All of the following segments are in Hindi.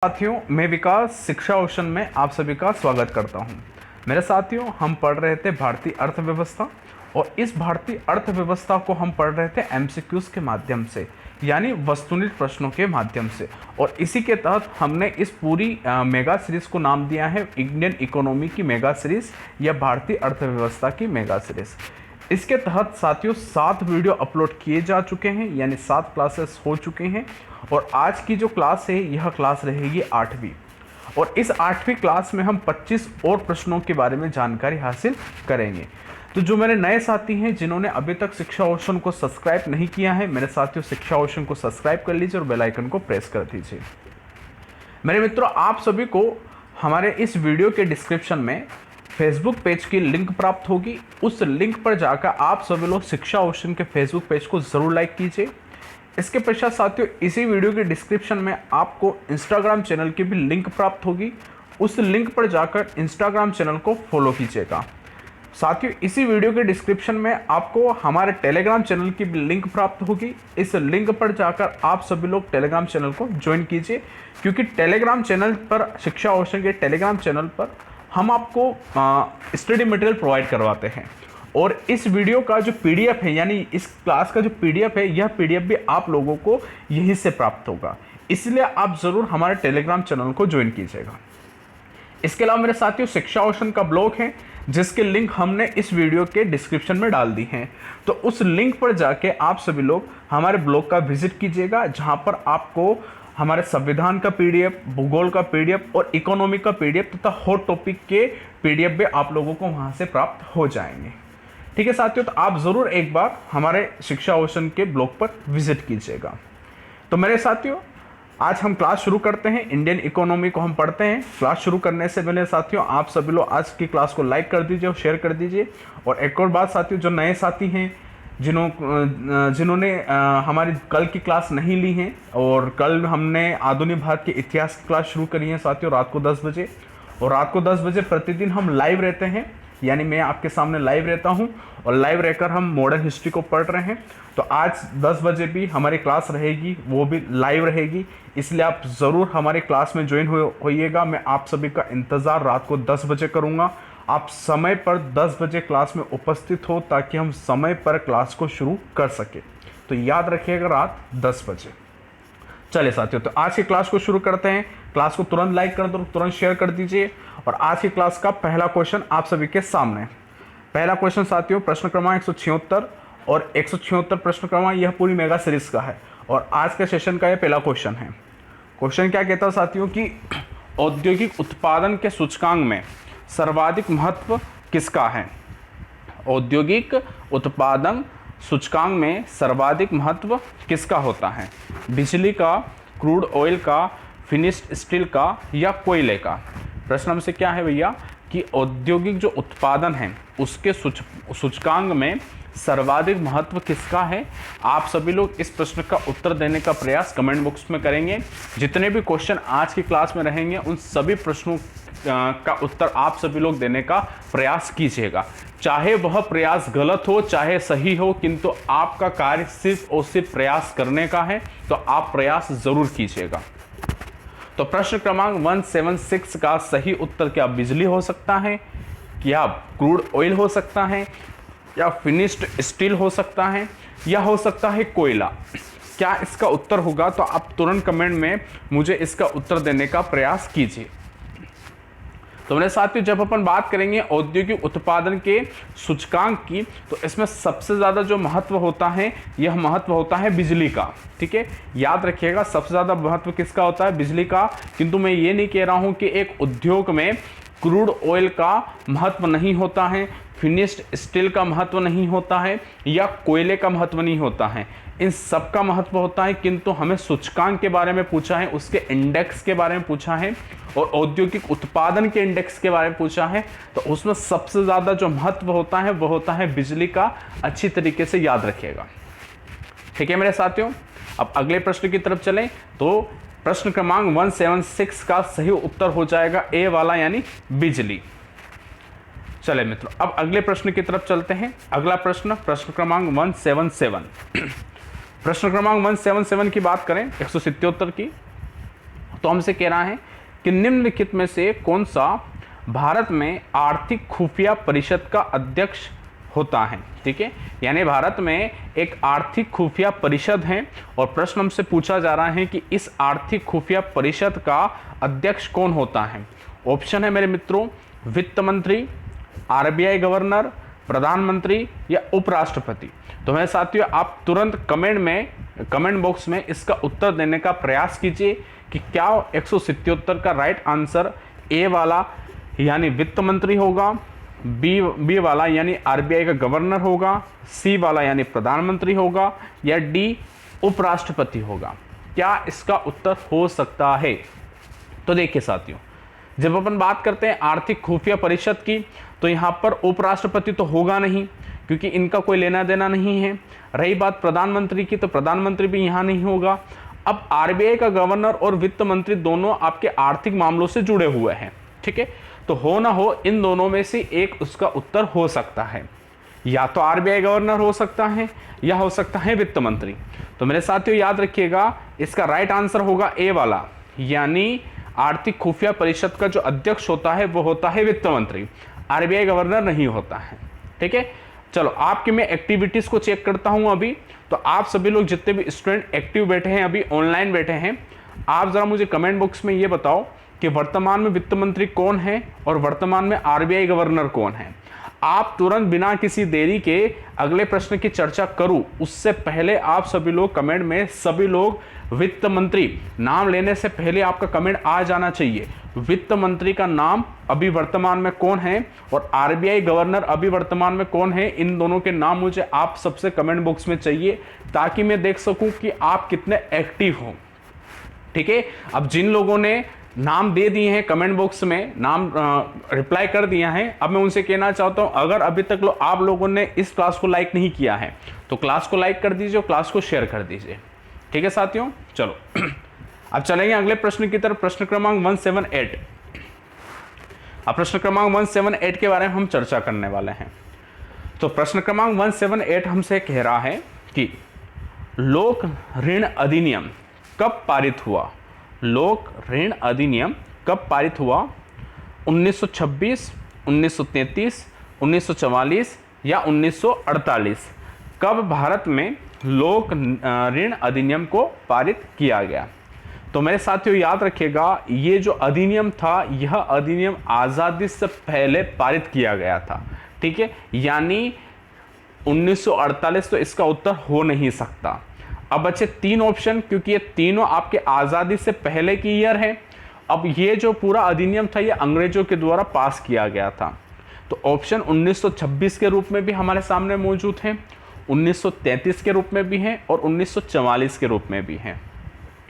साथियों, मैं विकास शिक्षा ओशन में आप सभी का स्वागत करता हूं। मेरे साथियों, हम पढ़ रहे थे भारतीय अर्थव्यवस्था और इस भारतीय अर्थव्यवस्था को हम पढ़ रहे थे एमसीक्यूज के माध्यम से, यानी वस्तुनिष्ठ प्रश्नों के माध्यम से। और इसी के तहत हमने इस पूरी मेगा सीरीज को नाम दिया है इंडियन इकोनॉमी की मेगा सीरीज या भारतीय अर्थव्यवस्था की मेगा सीरीज। इसके तहत साथियों 7 वीडियो अपलोड किए जा चुके हैं, यानी 7 क्लासेस हो चुके हैं। और आज की जो क्लास है यह क्लास रहेगी 8वीं, और इस 8वीं क्लास में हम 25 और प्रश्नों के बारे में जानकारी हासिल करेंगे। तो जो मेरे नए साथी हैं जिन्होंने अभी तक शिक्षा ओशन को सब्सक्राइब नहीं किया है, मेरे साथियों शिक्षा ओशन को सब्सक्राइब कर लीजिए और बेल आइकन को प्रेस कर दीजिए। मेरे मित्रों, आप सभी को हमारे इस वीडियो के डिस्क्रिप्शन में फेसबुक पेज की लिंक प्राप्त होगी। उस लिंक पर जाकर आप सभी लोग शिक्षा ओशन के फेसबुक पेज को ज़रूर लाइक कीजिए। इसके पश्चात साथियों इसी वीडियो के डिस्क्रिप्शन में आपको इंस्टाग्राम चैनल की भी लिंक प्राप्त होगी। उस लिंक पर जाकर इंस्टाग्राम चैनल को फॉलो कीजिएगा। साथियों इसी वीडियो के डिस्क्रिप्शन में आपको हमारे टेलीग्राम चैनल की भी लिंक प्राप्त होगी। इस लिंक पर जाकर आप सभी लोग टेलीग्राम चैनल को ज्वाइन कीजिए, क्योंकि टेलीग्राम चैनल पर शिक्षा ओशन के टेलीग्राम चैनल पर हम आपको स्टडी मटेरियल प्रोवाइड करवाते हैं। और इस वीडियो का जो पीडीएफ है, यानी इस क्लास का जो पीडीएफ है, यह पीडीएफ भी आप लोगों को यहीं से प्राप्त होगा। इसलिए आप ज़रूर हमारे टेलीग्राम चैनल को ज्वाइन कीजिएगा। इसके अलावा मेरे साथियों शिक्षा ओशन का ब्लॉग है, जिसके लिंक हमने इस वीडियो के डिस्क्रिप्शन में डाल दी हैं। तो उस लिंक पर जाके आप सभी लोग हमारे ब्लॉग का विजिट कीजिएगा, जहाँ पर आपको हमारे संविधान का पीडीएफ, भूगोल का पीडीएफ और इकोनॉमी का पीडीएफ तथा हॉट टॉपिक के पीडीएफ भी आप लोगों को वहाँ से प्राप्त हो जाएंगे। ठीक है साथियों, तो आप ज़रूर एक बार हमारे शिक्षा ओशन के ब्लॉग पर विजिट कीजिएगा। तो मेरे साथियों आज हम क्लास शुरू करते हैं। इंडियन इकोनॉमी को हम पढ़ते हैं। क्लास शुरू करने से पहले साथियों आप सभी लोग आज की क्लास को लाइक कर दीजिए और शेयर कर दीजिए। और एक और बात साथियों, जो नए साथी हैं जिन्होंने हमारी कल की क्लास नहीं ली है, और कल हमने आधुनिक भारत के इतिहास की क्लास शुरू करी है साथियों रात को 10 बजे। और रात को 10 बजे प्रतिदिन हम लाइव रहते हैं, यानी मैं आपके सामने लाइव रहता हूं और लाइव रहकर हम मॉडर्न हिस्ट्री को पढ़ रहे हैं। तो आज 10 बजे भी हमारी क्लास रहेगी, वो भी लाइव रहेगी। इसलिए आप ज़रूर हमारी क्लास में ज्वाइन होइएगा। मैं आप सभी का इंतज़ार रात को 10 बजे करूँगा। आप समय पर 10 बजे क्लास में उपस्थित हो, ताकि हम समय पर क्लास को शुरू कर सके। तो याद रखिएगा रात 10 बजे। चलिए साथियों, तो आज की क्लास को शुरू करते हैं। क्लास को तुरंत लाइक कर दो, तुरंत शेयर कर दीजिए। और आज की क्लास का पहला क्वेश्चन आप सभी के सामने। पहला क्वेश्चन साथियों प्रश्न क्रमांक 176 और 176 प्रश्न क्रमांक यह पूरी मेगा सीरीज का है, और आज के सेशन का यह पहला क्वेश्चन है। क्वेश्चन क्या कहता है साथियों कि औद्योगिक उत्पादन के सूचकांक में सर्वाधिक महत्व किसका है। औद्योगिक उत्पादन सूचकांक में सर्वाधिक महत्व किसका होता है। बिजली का, क्रूड ऑयल का, फिनिश्ड स्टील का या कोयले का। प्रश्न हमसे क्या है भैया कि औद्योगिक जो उत्पादन है उसके सूचकांक में सर्वाधिक महत्व किसका है। आप सभी लोग इस प्रश्न का उत्तर देने का प्रयास कमेंट बॉक्स में करेंगे। जितने भी क्वेश्चन आज की क्लास में रहेंगे उन सभी प्रश्नों का उत्तर आप सभी लोग देने का प्रयास कीजिएगा। चाहे वह प्रयास गलत हो चाहे सही हो, किंतु आपका कार्य सिर्फ और सिर्फ प्रयास करने का है, तो आप प्रयास जरूर कीजिएगा। तो प्रश्न क्रमांक 176 का सही उत्तर क्या बिजली हो सकता है, क्या क्रूड ऑयल हो सकता है, या फिनिश्ड स्टील हो सकता है, या हो सकता है कोयला। क्या इसका उत्तर होगा, तो आप तुरंत कमेंट में मुझे इसका उत्तर देने का प्रयास कीजिए। तो मेरे साथियों जब अपन बात करेंगे औद्योगिक उत्पादन के सूचकांक की, तो इसमें सबसे ज़्यादा जो महत्व होता है यह महत्व होता है बिजली का। ठीक है, याद रखिएगा सबसे ज़्यादा महत्व किसका होता है, बिजली का। किंतु मैं ये नहीं कह रहा हूँ कि एक उद्योग में क्रूड ऑयल का महत्व नहीं होता है, फिनिश्ड स्टील का महत्व नहीं होता है, या कोयले का महत्व नहीं होता है। इन सब का महत्व होता है, किंतु हमें सूचकांक के बारे में पूछा है, उसके इंडेक्स के बारे में पूछा है, और औद्योगिक उत्पादन के इंडेक्स के बारे में पूछा है। तो उसमें सबसे ज़्यादा जो महत्व होता है वह होता है बिजली का। अच्छी तरीके से याद रखिएगा। ठीक है मेरे साथियों, अब अगले प्रश्न की तरफ चलें। तो प्रश्न क्रमांक 176 का सही उत्तर हो जाएगा ए वाला, यानी बिजली। चले मित्रों, अब अगले प्रश्न की तरफ चलते हैं। अगला प्रश्न क्रमांक 177। प्रश्न क्रमांक 177 की बात करें 177 की, तो हमसे कह रहा है कि निम्नलिखित में से कौन सा भारत में आर्थिक खुफिया परिषद का अध्यक्ष होता है। ठीक है, यानी भारत में एक आर्थिक खुफिया परिषद है और प्रश्न हमसे पूछा जा रहा है कि इस आर्थिक खुफिया परिषद का अध्यक्ष कौन होता है। ऑप्शन है मेरे मित्रों, वित्त मंत्री, आरबीआई गवर्नर, प्रधानमंत्री या उपराष्ट्रपति। तो मेरे साथियों, आप तुरंत कमेंट बॉक्स में इसका उत्तर देने का प्रयास कीजिए कि क्या 177 का राइट आंसर ए वाला यानी वित्त मंत्री होगा, बी वाला यानी आरबीआई का गवर्नर होगा, सी वाला यानी प्रधानमंत्री होगा या डी उपराष्ट्रपति होगा। क्या इसका उत्तर हो सकता है? तो देखिए साथियों, जब अपन बात करते हैं आर्थिक खुफिया परिषद की, तो यहाँ पर उपराष्ट्रपति तो होगा नहीं, क्योंकि इनका कोई लेना देना नहीं है। रही बात प्रधानमंत्री की, तो प्रधानमंत्री भी यहाँ नहीं होगा। अब आरबीआई का गवर्नर और वित्त मंत्री दोनों आपके आर्थिक मामलों से जुड़े हुए हैं। ठीक है, तो हो ना हो इन दोनों में से एक उसका उत्तर हो सकता है, या तो आरबीआई गवर्नर हो सकता है या हो सकता है वित्त मंत्री। तो मेरे साथियों याद रखिएगा, इसका राइट आंसर होगा ए वाला, यानी आर्थिक खुफिया परिषद का जो अध्यक्ष होता है वो होता है वित्त मंत्री, आरबीआई गवर्नर नहीं होता है। ठीक है, चलो आपकी मैं एक्टिविटीज को चेक करता हूं अभी। तो आप सभी लोग जितने भी स्टूडेंट एक्टिव बैठे हैं, अभी ऑनलाइन बैठे हैं, आप जरा मुझे कमेंट बॉक्स में ये बताओ कि वर्तमान में वित्त मंत्री कौन है और वर्तमान में आरबीआई गवर्नर कौन है। आप तुरंत बिना किसी देरी के अगले प्रश्न की चर्चा करूं उससे पहले आप सभी लोग कमेंट में सभी लोग वित्त मंत्री नाम लेने से पहले आपका कमेंट आ जाना चाहिए। वित्त मंत्री का नाम अभी वर्तमान में कौन है और आरबीआई गवर्नर अभी वर्तमान में कौन है, इन दोनों के नाम मुझे आप सबसे कमेंट बॉक्स में चाहिए, ताकि मैं देख सकूं कि आप कितने एक्टिव हो। ठीक है, अब जिन लोगों ने नाम दे दिए हैं कमेंट बॉक्स में, नाम रिप्लाई कर दिया है, अब मैं उनसे कहना चाहता हूं, अगर अभी तक आप लोगों ने इस क्लास को लाइक नहीं किया है तो क्लास को लाइक कर दीजिए और क्लास को शेयर कर दीजिए। ठीक है साथियों, चलो अब चलेंगे अगले प्रश्न की तरफ। प्रश्न क्रमांक 178। अब प्रश्न क्रमांक 178 के बारे में हम चर्चा करने वाले हैं। तो प्रश्न क्रमांक 178 हमसे कह रहा है कि लोक ऋण अधिनियम कब पारित हुआ। लोक ऋण अधिनियम कब पारित हुआ? 1926, 1933, 1944 या 1948? कब भारत में लोक ऋण अधिनियम को पारित किया गया? तो मेरे साथियों याद रखिएगा, ये जो अधिनियम था, यह अधिनियम आज़ादी से पहले पारित किया गया था। ठीक है, यानी 1948 तो इसका उत्तर हो नहीं सकता। अब बचे तीन ऑप्शन, क्योंकि ये तीनों आपके आज़ादी से पहले की ईयर है। अब ये जो पूरा अधिनियम था ये अंग्रेजों के द्वारा पास किया गया था। तो ऑप्शन 1926 के रूप में भी हमारे सामने मौजूद है, 1933 के रूप में भी है और 1944 के रूप में भी है।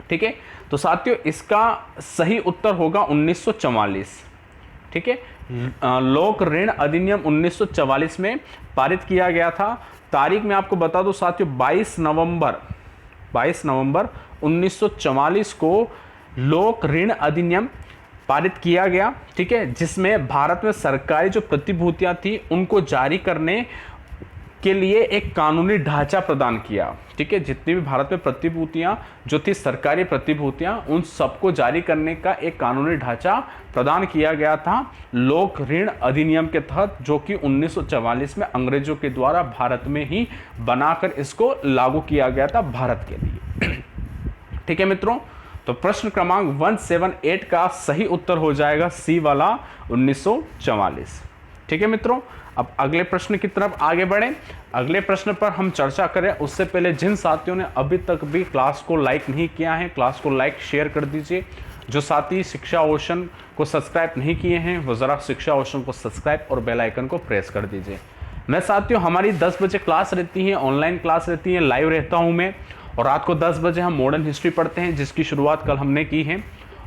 ठीक है, तो साथियों इसका सही उत्तर होगा 1944। ठीक है, लोक ऋण अधिनियम 1944 में पारित किया गया था। तारीख में आपको बता दूं साथियों, 22 नवंबर 1944 को लोक ऋण अधिनियम पारित किया गया। ठीक है, जिसमें भारत में सरकारी जो प्रतिभूतियां थी उनको जारी करने के लिए एक कानूनी ढांचा प्रदान किया। ठीक है, जितनी भी भारत में प्रतिभूतियां जो थी सरकारी प्रतिभूतियां, उन सबको जारी करने का एक कानूनी ढांचा प्रदान किया गया था लोक ऋण अधिनियम के तहत, जो कि 1944 में अंग्रेजों के द्वारा भारत में ही बनाकर इसको लागू किया गया था भारत के लिए। ठीक है मित्रों, तो प्रश्न क्रमांक 178 का सही उत्तर हो जाएगा सी वाला 1944। ठीक है मित्रों, अब अगले प्रश्न की तरफ आगे बढ़ें। अगले प्रश्न पर हम चर्चा करें उससे पहले जिन साथियों ने अभी तक भी क्लास को लाइक नहीं किया है, क्लास को लाइक शेयर कर दीजिए। जो साथी शिक्षा ओशन को सब्सक्राइब नहीं किए हैं वो ज़रा शिक्षा ओशन को सब्सक्राइब और बेल आइकन को प्रेस कर दीजिए। मैं साथियों, हमारी 10 बजे क्लास रहती है, ऑनलाइन क्लास रहती है, लाइव रहता हूँ मैं, और रात को 10 बजे हम मॉडर्न हिस्ट्री पढ़ते हैं, जिसकी शुरुआत कल हमने की है।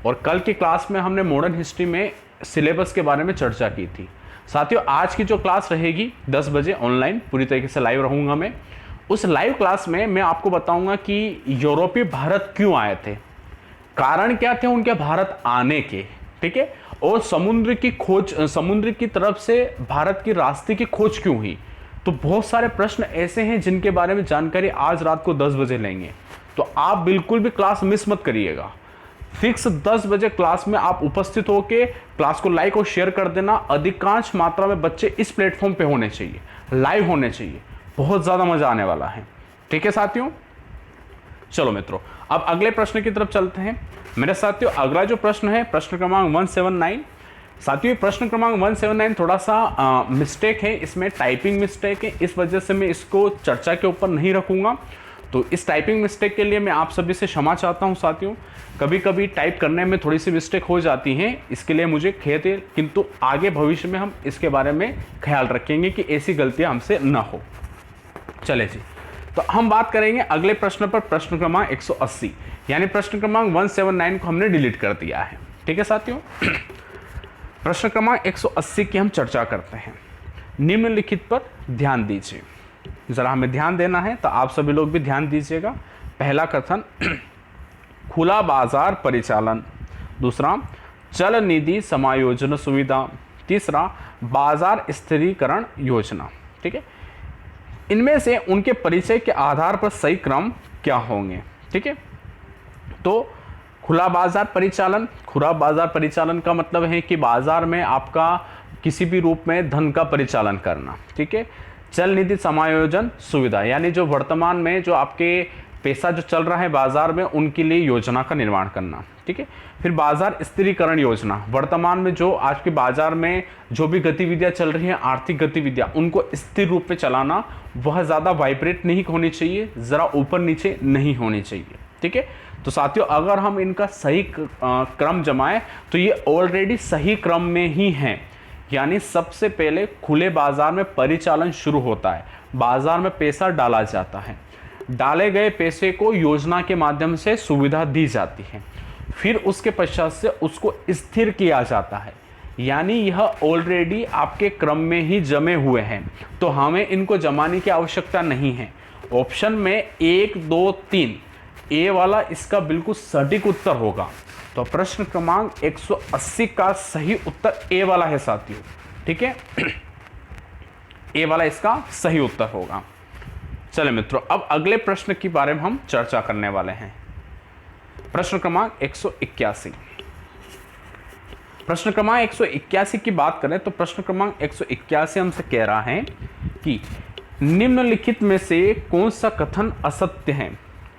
और कल की क्लास में हमने मॉडर्न हिस्ट्री में सिलेबस के बारे में चर्चा की थी। साथियों, आज की जो क्लास रहेगी 10 बजे ऑनलाइन, पूरी तरीके से लाइव रहूँगा मैं। उस लाइव क्लास में मैं आपको बताऊंगा कि यूरोपीय भारत क्यों आए थे, कारण क्या थे उनके भारत आने के। ठीक है, और समुद्र की खोज, समुद्र की तरफ से भारत की रास्ते की खोज क्यों हुई। तो बहुत सारे प्रश्न ऐसे हैं जिनके बारे में जानकारी आज रात को 10 बजे लेंगे, तो आप बिल्कुल भी क्लास मिस मत करिएगा। फिक्स 10 बजे क्लास में आप उपस्थित होकर क्लास को लाइक और शेयर कर देना। अधिकांश मात्रा में बच्चे इस प्लेटफॉर्म पे होने चाहिए, लाइव होने चाहिए, बहुत ज़्यादा मजा आने वाला है। ठीक है साथियों, चलो मित्रों अब अगले प्रश्न की तरफ चलते हैं। मेरे साथियों अगला जो प्रश्न है प्रश्न क्रमांक 179। साथियों प्रश्न क्रमांक 179 थोड़ा सा मिस्टेक है, इसमें टाइपिंग मिस्टेक है, इस वजह से मैं इसको चर्चा के ऊपर नहीं रखूंगा। तो इस टाइपिंग मिस्टेक के लिए मैं आप सभी से क्षमा चाहता हूं साथियों। कभी कभी टाइप करने में थोड़ी सी मिस्टेक हो जाती है, इसके लिए मुझे खेद है, किंतु आगे भविष्य में हम इसके बारे में ख्याल रखेंगे कि ऐसी गलतियां हमसे न हो। चले जी, तो हम बात करेंगे अगले प्रश्न पर, प्रश्न क्रमांक 180, यानी प्रश्न क्रमांक 179 को हमने डिलीट कर दिया है। ठीक है साथियों, प्रश्न क्रमांक 180 की हम चर्चा करते हैं। निम्नलिखित पर ध्यान दीजिए, जरा हमें ध्यान देना है, तो आप सभी लोग भी ध्यान दीजिएगा। पहला कथन खुला बाजार परिचालन, दूसरा चल निधि समायोजन सुविधा, तीसरा बाजार स्थिरीकरण योजना। ठीक है, इनमें से उनके परिचय के आधार पर सही क्रम क्या होंगे। ठीक है, तो खुला बाजार परिचालन, खुला बाजार परिचालन का मतलब है कि बाजार में आपका किसी भी रूप में धन का परिचालन करना। ठीक है, चल निधि समायोजन सुविधा, यानी जो वर्तमान में जो आपके पैसा जो चल रहा है बाजार में उनके लिए योजना का निर्माण करना। ठीक है, फिर बाजार स्थिरीकरण योजना, वर्तमान में जो आज के बाजार में जो भी गतिविधियां चल रही हैं, आर्थिक गतिविधियां, उनको स्थिर रूप में चलाना, वह ज़्यादा वाइब्रेट नहीं होनी चाहिए, ज़रा ऊपर नीचे नहीं होनी चाहिए। ठीक है, तो साथियों अगर हम इनका सही क्रम जमाएं तो ये ऑलरेडी सही क्रम में ही हैं। यानी सबसे पहले खुले बाजार में परिचालन शुरू होता है, बाजार में पैसा डाला जाता है, डाले गए पैसे को योजना के माध्यम से सुविधा दी जाती है, फिर उसके पश्चात से उसको स्थिर किया जाता है। यानी यह ऑलरेडी आपके क्रम में ही जमे हुए हैं, तो हमें इनको जमाने की आवश्यकता नहीं है। ऑप्शन में 1, 2, 3 ए वाला इसका बिल्कुल सटीक उत्तर होगा। तो प्रश्न क्रमांक 180 का सही उत्तर ए वाला है साथियों। ठीक है, ए वाला इसका सही उत्तर होगा। चले मित्रों, अब अगले प्रश्न के बारे में हम चर्चा करने वाले हैं। प्रश्न क्रमांक 181। प्रश्न क्रमांक 181 की बात करें तो प्रश्न क्रमांक 181 हमसे कह रहा है कि निम्नलिखित में से कौन सा कथन असत्य है।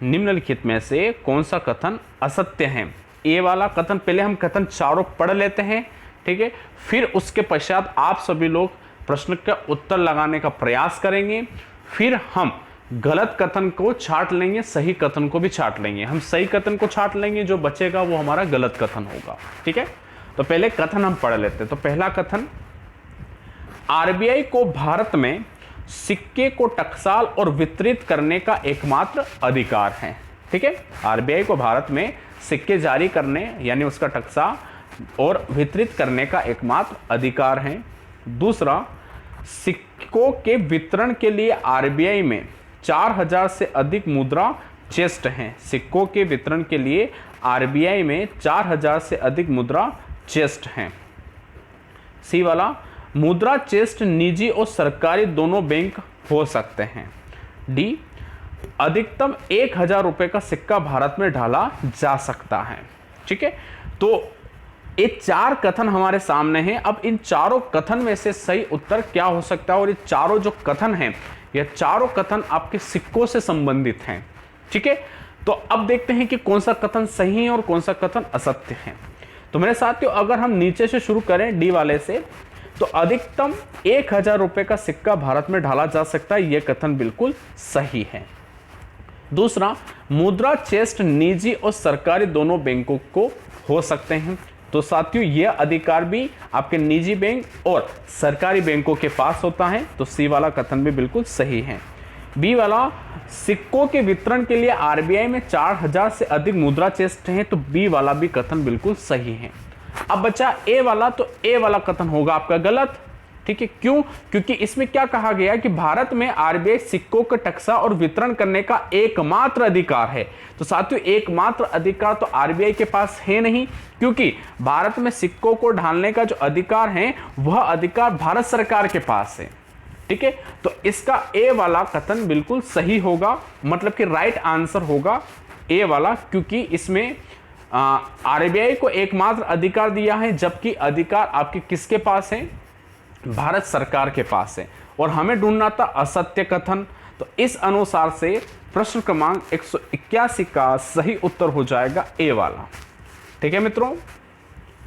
निम्नलिखित में से कौन सा कथन असत्य है। ए वाला कथन, पहले हम कथन चारों पढ़ लेते हैं। ठीक है, फिर उसके पश्चात आप सभी लोग प्रश्न का उत्तर लगाने का प्रयास करेंगे, फिर हम गलत कथन को छांट लेंगे, सही कथन को भी छांट लेंगे। हम सही कथन को छांट लेंगे, जो बचेगा वो हमारा गलत कथन होगा। ठीक है, तो पहले कथन हम पढ़ लेते हैं। तो पहला कथन, आरबीआई को भारत में सिक्के को टकसाल और वितरित करने का एकमात्र अधिकार है। ठीक है, आरबीआई को भारत में सिक्के जारी करने यानी उसका टकसा और वितरित करने का एकमात्र अधिकार है। दूसरा, सिक्कों के वितरण के लिए आरबीआई में 4000 से अधिक मुद्रा चेस्ट हैं। सिक्कों के वितरण के लिए आरबीआई में 4000 से अधिक मुद्रा चेस्ट हैं। सी वाला, मुद्रा चेस्ट निजी और सरकारी दोनों बैंक हो सकते हैं। डी, अधिकतम 1000 रुपये का सिक्का भारत में ढाला जा सकता है। ठीक है, तो ये 4 कथन हमारे सामने हैं। अब इन चारों कथन में से सही उत्तर क्या हो सकता है, और ये चारों जो कथन हैं, ये चारों कथन आपके सिक्कों से संबंधित हैं। ठीक है, तो अब देखते हैं कि कौन सा कथन सही है और कौन सा कथन असत्य है। तो मेरे साथियों अगर हम नीचे से शुरू करें डी वाले से, तो अधिकतम 1000 रुपये का सिक्का भारत में ढाला जा सकता है, यह कथन बिल्कुल सही है। दूसरा, मुद्रा चेस्ट निजी और सरकारी दोनों बैंकों को हो सकते हैं। तो साथियों यह अधिकार भी आपके निजी बैंक और सरकारी बैंकों के पास होता है। तो सी वाला कथन भी बिल्कुल सही है। बी वाला, सिक्कों के वितरण के लिए आरबीआई में 4000 से अधिक मुद्रा चेस्ट हैं। तो बी वाला भी कथन बिल्कुल सही है। अब बचा ए वाला, तो ए वाला कथन होगा आपका गलत। ठीक है, क्यों? क्योंकि इसमें क्या कहा गया कि भारत में आरबीआई सिक्कों का टकसा और वितरण करने का एकमात्र अधिकार है। तो साथियों एकमात्र अधिकार तो आरबीआई के पास है नहीं, क्योंकि भारत में सिक्कों को ढालने का जो अधिकार है वह अधिकार भारत सरकार के पास है। ठीक है, तो इसका ए वाला कथन बिल्कुल सही होगा, मतलब कि राइट आंसर होगा ए वाला, क्योंकि इसमें आरबीआई को एकमात्र अधिकार दिया है, जबकि अधिकार आपके किसके पास है? भारत सरकार के पास है। और हमें ढूंढना था असत्य कथन, तो इस अनुसार से प्रश्न क्रमांक 181 का सही उत्तर हो जाएगा ए वाला। ठीक है मित्रों,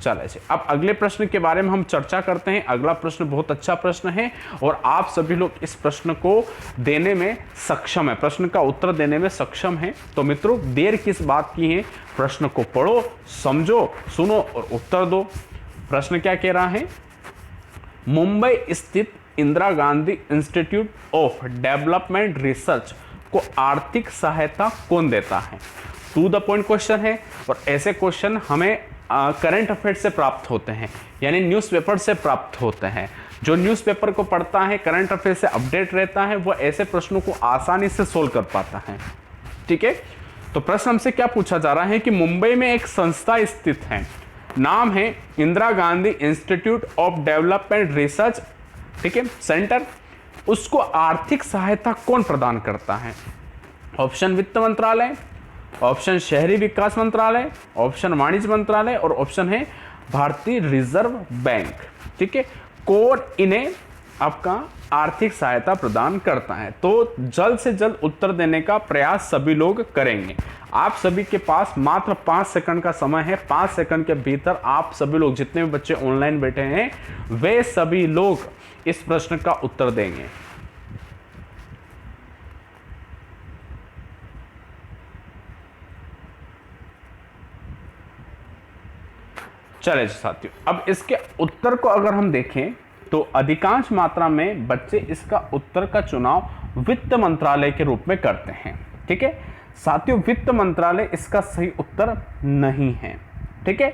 चलिए जी अब अगले प्रश्न के बारे में हम चर्चा करते हैं। अगला प्रश्न बहुत अच्छा प्रश्न है और आप सभी लोग इस प्रश्न को देने में सक्षम है, प्रश्न का उत्तर देने में सक्षम है। तो मित्रों देर किस बात की है, प्रश्न को पढ़ो, समझो, सुनो और उत्तर दो। प्रश्न क्या कह रहा है? मुंबई स्थित Indira Gandhi institute of development research को आर्थिक सहायता कौन देता है? टू द पॉइंट क्वेश्चन है और ऐसे क्वेश्चन हमें करंट अफेयर्स से प्राप्त होते हैं, यानी न्यूज़पेपर से प्राप्त होते हैं। जो न्यूज़पेपर को पढ़ता है, करंट अफेयर से अपडेट रहता है, वो ऐसे प्रश्नों को आसानी से सोल्व कर पाता है। ठीक है, तो प्रश्न हमसे क्या पूछा जा रहा है कि मुंबई में एक संस्था स्थित है, नाम है Indira Gandhi institute of development research, ठीक है, सेंटर, उसको आर्थिक सहायता कौन प्रदान करता है? ऑप्शन वित्त मंत्रालय, ऑप्शन शहरी विकास मंत्रालय, ऑप्शन वाणिज्य मंत्रालय और ऑप्शन है भारतीय रिजर्व बैंक। ठीक है, कौन इन्हें आपका आर्थिक सहायता प्रदान करता है? तो जल्द से जल्द उत्तर देने का प्रयास सभी लोग करेंगे। आप सभी के पास मात्र 5 सेकंड का समय है। 5 सेकंड के भीतर आप सभी लोग, जितने भी बच्चे ऑनलाइन बैठे हैं, वे सभी लोग इस प्रश्न का उत्तर देंगे। चलिए साथियों, अब इसके उत्तर को अगर हम देखें तो अधिकांश मात्रा में बच्चे इसका उत्तर का चुनाव वित्त मंत्रालय के रूप में करते हैं। ठीक है साथियों, वित्त मंत्रालय इसका सही उत्तर नहीं है। ठीक है,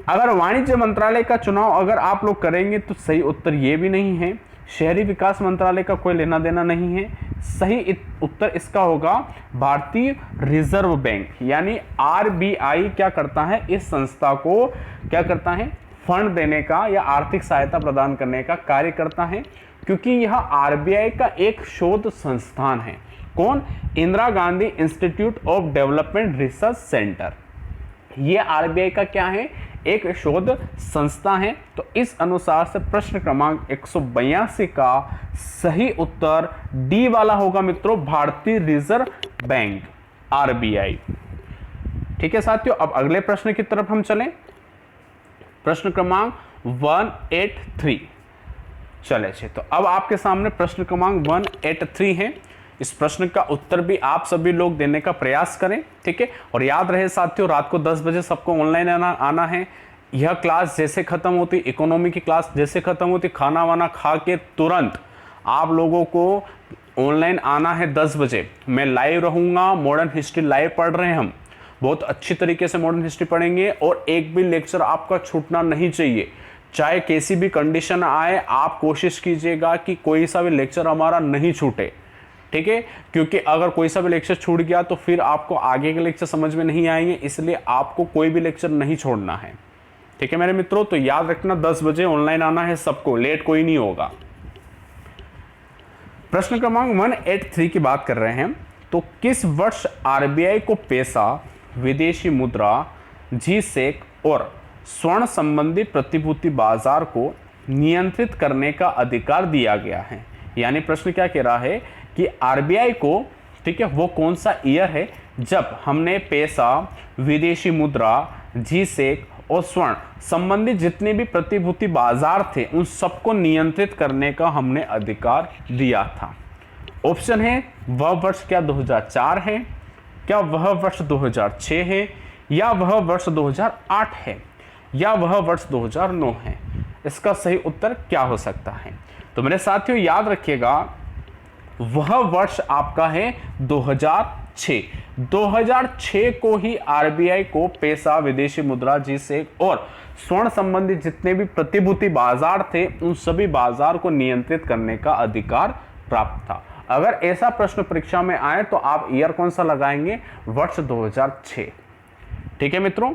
अगर वाणिज्य मंत्रालय का चुनाव अगर आप लोग करेंगे तो सही उत्तर ये भी नहीं है। शहरी विकास मंत्रालय का कोई लेना देना नहीं है। सही उत्तर इसका होगा भारतीय रिजर्व बैंक, यानी आरबीआई क्या करता है, इस संस्था को क्या करता है, फंड देने का या आर्थिक सहायता प्रदान करने का कार्य करता है, क्योंकि यह आरबीआई का एक शोध संस्थान है। कौन? Indira Gandhi institute of development research centre. यह आरबीआई का क्या है, एक शोध संस्था है। तो इस अनुसार से प्रश्न क्रमांक 182 का सही उत्तर डी वाला होगा मित्रों, भारतीय रिजर्व बैंक, आरबीआई। ठीक है साथियों, अब अगले प्रश्न की तरफ हम चलें। प्रश्न क्रमांक 183। चले तो अब आपके सामने प्रश्न क्रमांक 183 है। इस प्रश्न का उत्तर भी आप सभी लोग देने का प्रयास करें। ठीक है, और याद रहे साथियों, रात को 10 बजे सबको ऑनलाइन आना है। यह क्लास जैसे खत्म होती, इकोनॉमी की क्लास जैसे खत्म होती, खाना वाना खा के तुरंत आप लोगों को ऑनलाइन आना है 10 बजे। मैं लाइव रहूंगा, मॉडर्न हिस्ट्री लाइव पढ़ रहे हैं हम, बहुत अच्छी तरीके से मॉडर्न हिस्ट्री पढ़ेंगे और एक भी लेक्चर आपका छूटना नहीं चाहिए। चाहे कैसी भी कंडीशन आए, आप कोशिश कीजिएगा कि कोई सा भी लेक्चर हमारा नहीं छूटे। ठीक है, क्योंकि अगर कोई सा भी लेक्चर छूट गया तो फिर आपको आगे के लेक्चर समझ में नहीं आएंगे, इसलिए आपको कोई भी लेक्चर नहीं छोड़ना है। ठीक है मेरे मित्रों, तो याद रखना 10 बजे ऑनलाइन आना है सबको, लेट कोई नहीं होगा। प्रश्न क्रमांक 183 की बात कर रहे हैं। तो किस वर्ष आरबीआई को पैसा, विदेशी मुद्रा, जी-सेक और स्वर्ण संबंधी प्रतिभूति बाजार को नियंत्रित करने का अधिकार दिया गया है? यानी प्रश्न क्या कह रहा है कि आरबीआई को, ठीक है, वो कौन सा ईयर है जब हमने पैसा, विदेशी मुद्रा, जी-सेक और स्वर्ण संबंधित जितने भी प्रतिभूति बाजार थे उन सबको नियंत्रित करने का हमने अधिकार दिया था? ऑप्शन है वह वर्ष क्या 2004 है, क्या वह वर्ष 2006 है, या वह वर्ष 2008 है, या वह वर्ष 2009 है। इसका सही उत्तर क्या हो सकता है? तो मेरे साथियों याद रखिएगा, वह वर्ष आपका है 2006। 2006 को ही आरबीआई को पैसा, विदेशी मुद्रा, जी-सेक और स्वर्ण संबंधित जितने भी प्रतिभूति बाजार थे उन सभी बाजार को नियंत्रित करने का अधिकार प्राप्त था। अगर ऐसा प्रश्न परीक्षा में आए तो आप ईयर कौन सा लगाएंगे? वर्ष 2006। ठीक है मित्रों,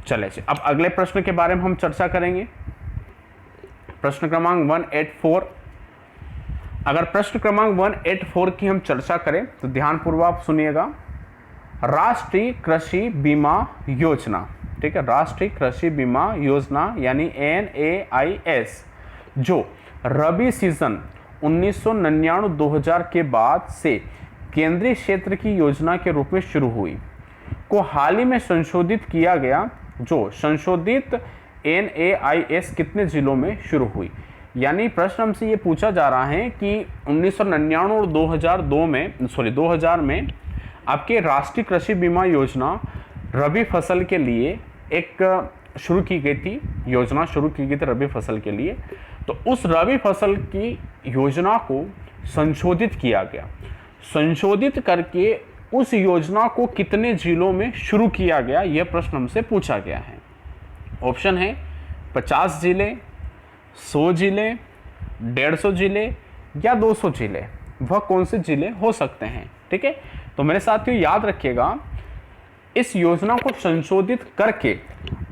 चले अब अगले प्रश्न के बारे में हम चर्चा करेंगे। प्रश्न क्रमांक 184। अगर प्रश्न क्रमांक 184 की हम चर्चा करें तो ध्यानपूर्वक सुनिएगा। राष्ट्रीय कृषि बीमा योजना ठीक है, राष्ट्रीय कृषि बीमा योजना यानी NAIS, जो रबी सीजन 1999-2000 के बाद से केंद्रीय क्षेत्र की योजना के रूप में शुरू हुई, को हाल ही में संशोधित किया गया। जो संशोधित NAIS कितने जिलों में शुरू हुई? यानी प्रश्न हमसे ये पूछा जा रहा है कि 1999 और 2000 में आपके राष्ट्रीय कृषि बीमा योजना रबी फसल के लिए एक शुरू की गई थी, योजना शुरू की गई थी रबी फसल के लिए। तो उस रबी फसल की योजना को संशोधित किया गया, संशोधित करके उस योजना को कितने जिलों में शुरू किया गया, यह प्रश्न हमसे पूछा गया है। ऑप्शन है 50 जिले, 100 जिले, 150 जिले या 200 जिले। वह कौन से जिले हो सकते हैं? ठीक है, तो मेरे साथियों याद रखिएगा, इस योजना को संशोधित करके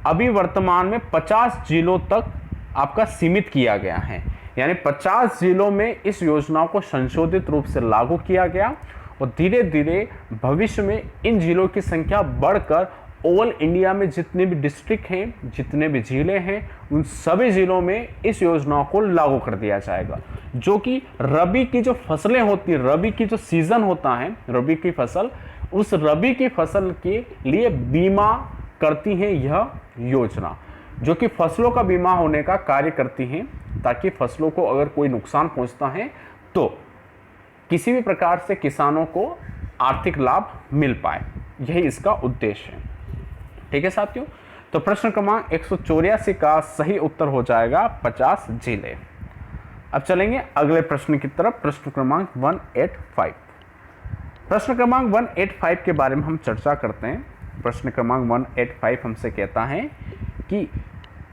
अभी वर्तमान में 50 जिलों तक आपका सीमित किया गया है। यानी 50 जिलों में इस योजना को संशोधित रूप से लागू किया गया और धीरे धीरे भविष्य में इन जिलों की संख्या बढ़कर ऑल इंडिया में जितने भी डिस्ट्रिक्ट हैं, जितने भी जिले हैं, उन सभी जिलों में इस योजना को लागू कर दिया जाएगा। जो कि रबी की जो फसलें होती हैं, रबी की जो सीजन होता है, रबी की फसल, उस रबी की फसल के लिए बीमा करती है यह योजना, जो कि फसलों का बीमा होने का कार्य करती हैं, ताकि फसलों को अगर कोई नुकसान पहुंचता है तो किसी भी प्रकार से किसानों को आर्थिक लाभ मिल पाए। यही इसका उद्देश्य है। ठीक है साथियों, तो प्रश्न क्रमांक 184 का सही उत्तर हो जाएगा 50 जिले। अब चलेंगे अगले प्रश्न की तरफ, प्रश्न क्रमांक 185। प्रश्न क्रमांक 185 के बारे में हम चर्चा करते हैं। प्रश्न क्रमांक 185 हमसे कहता है कि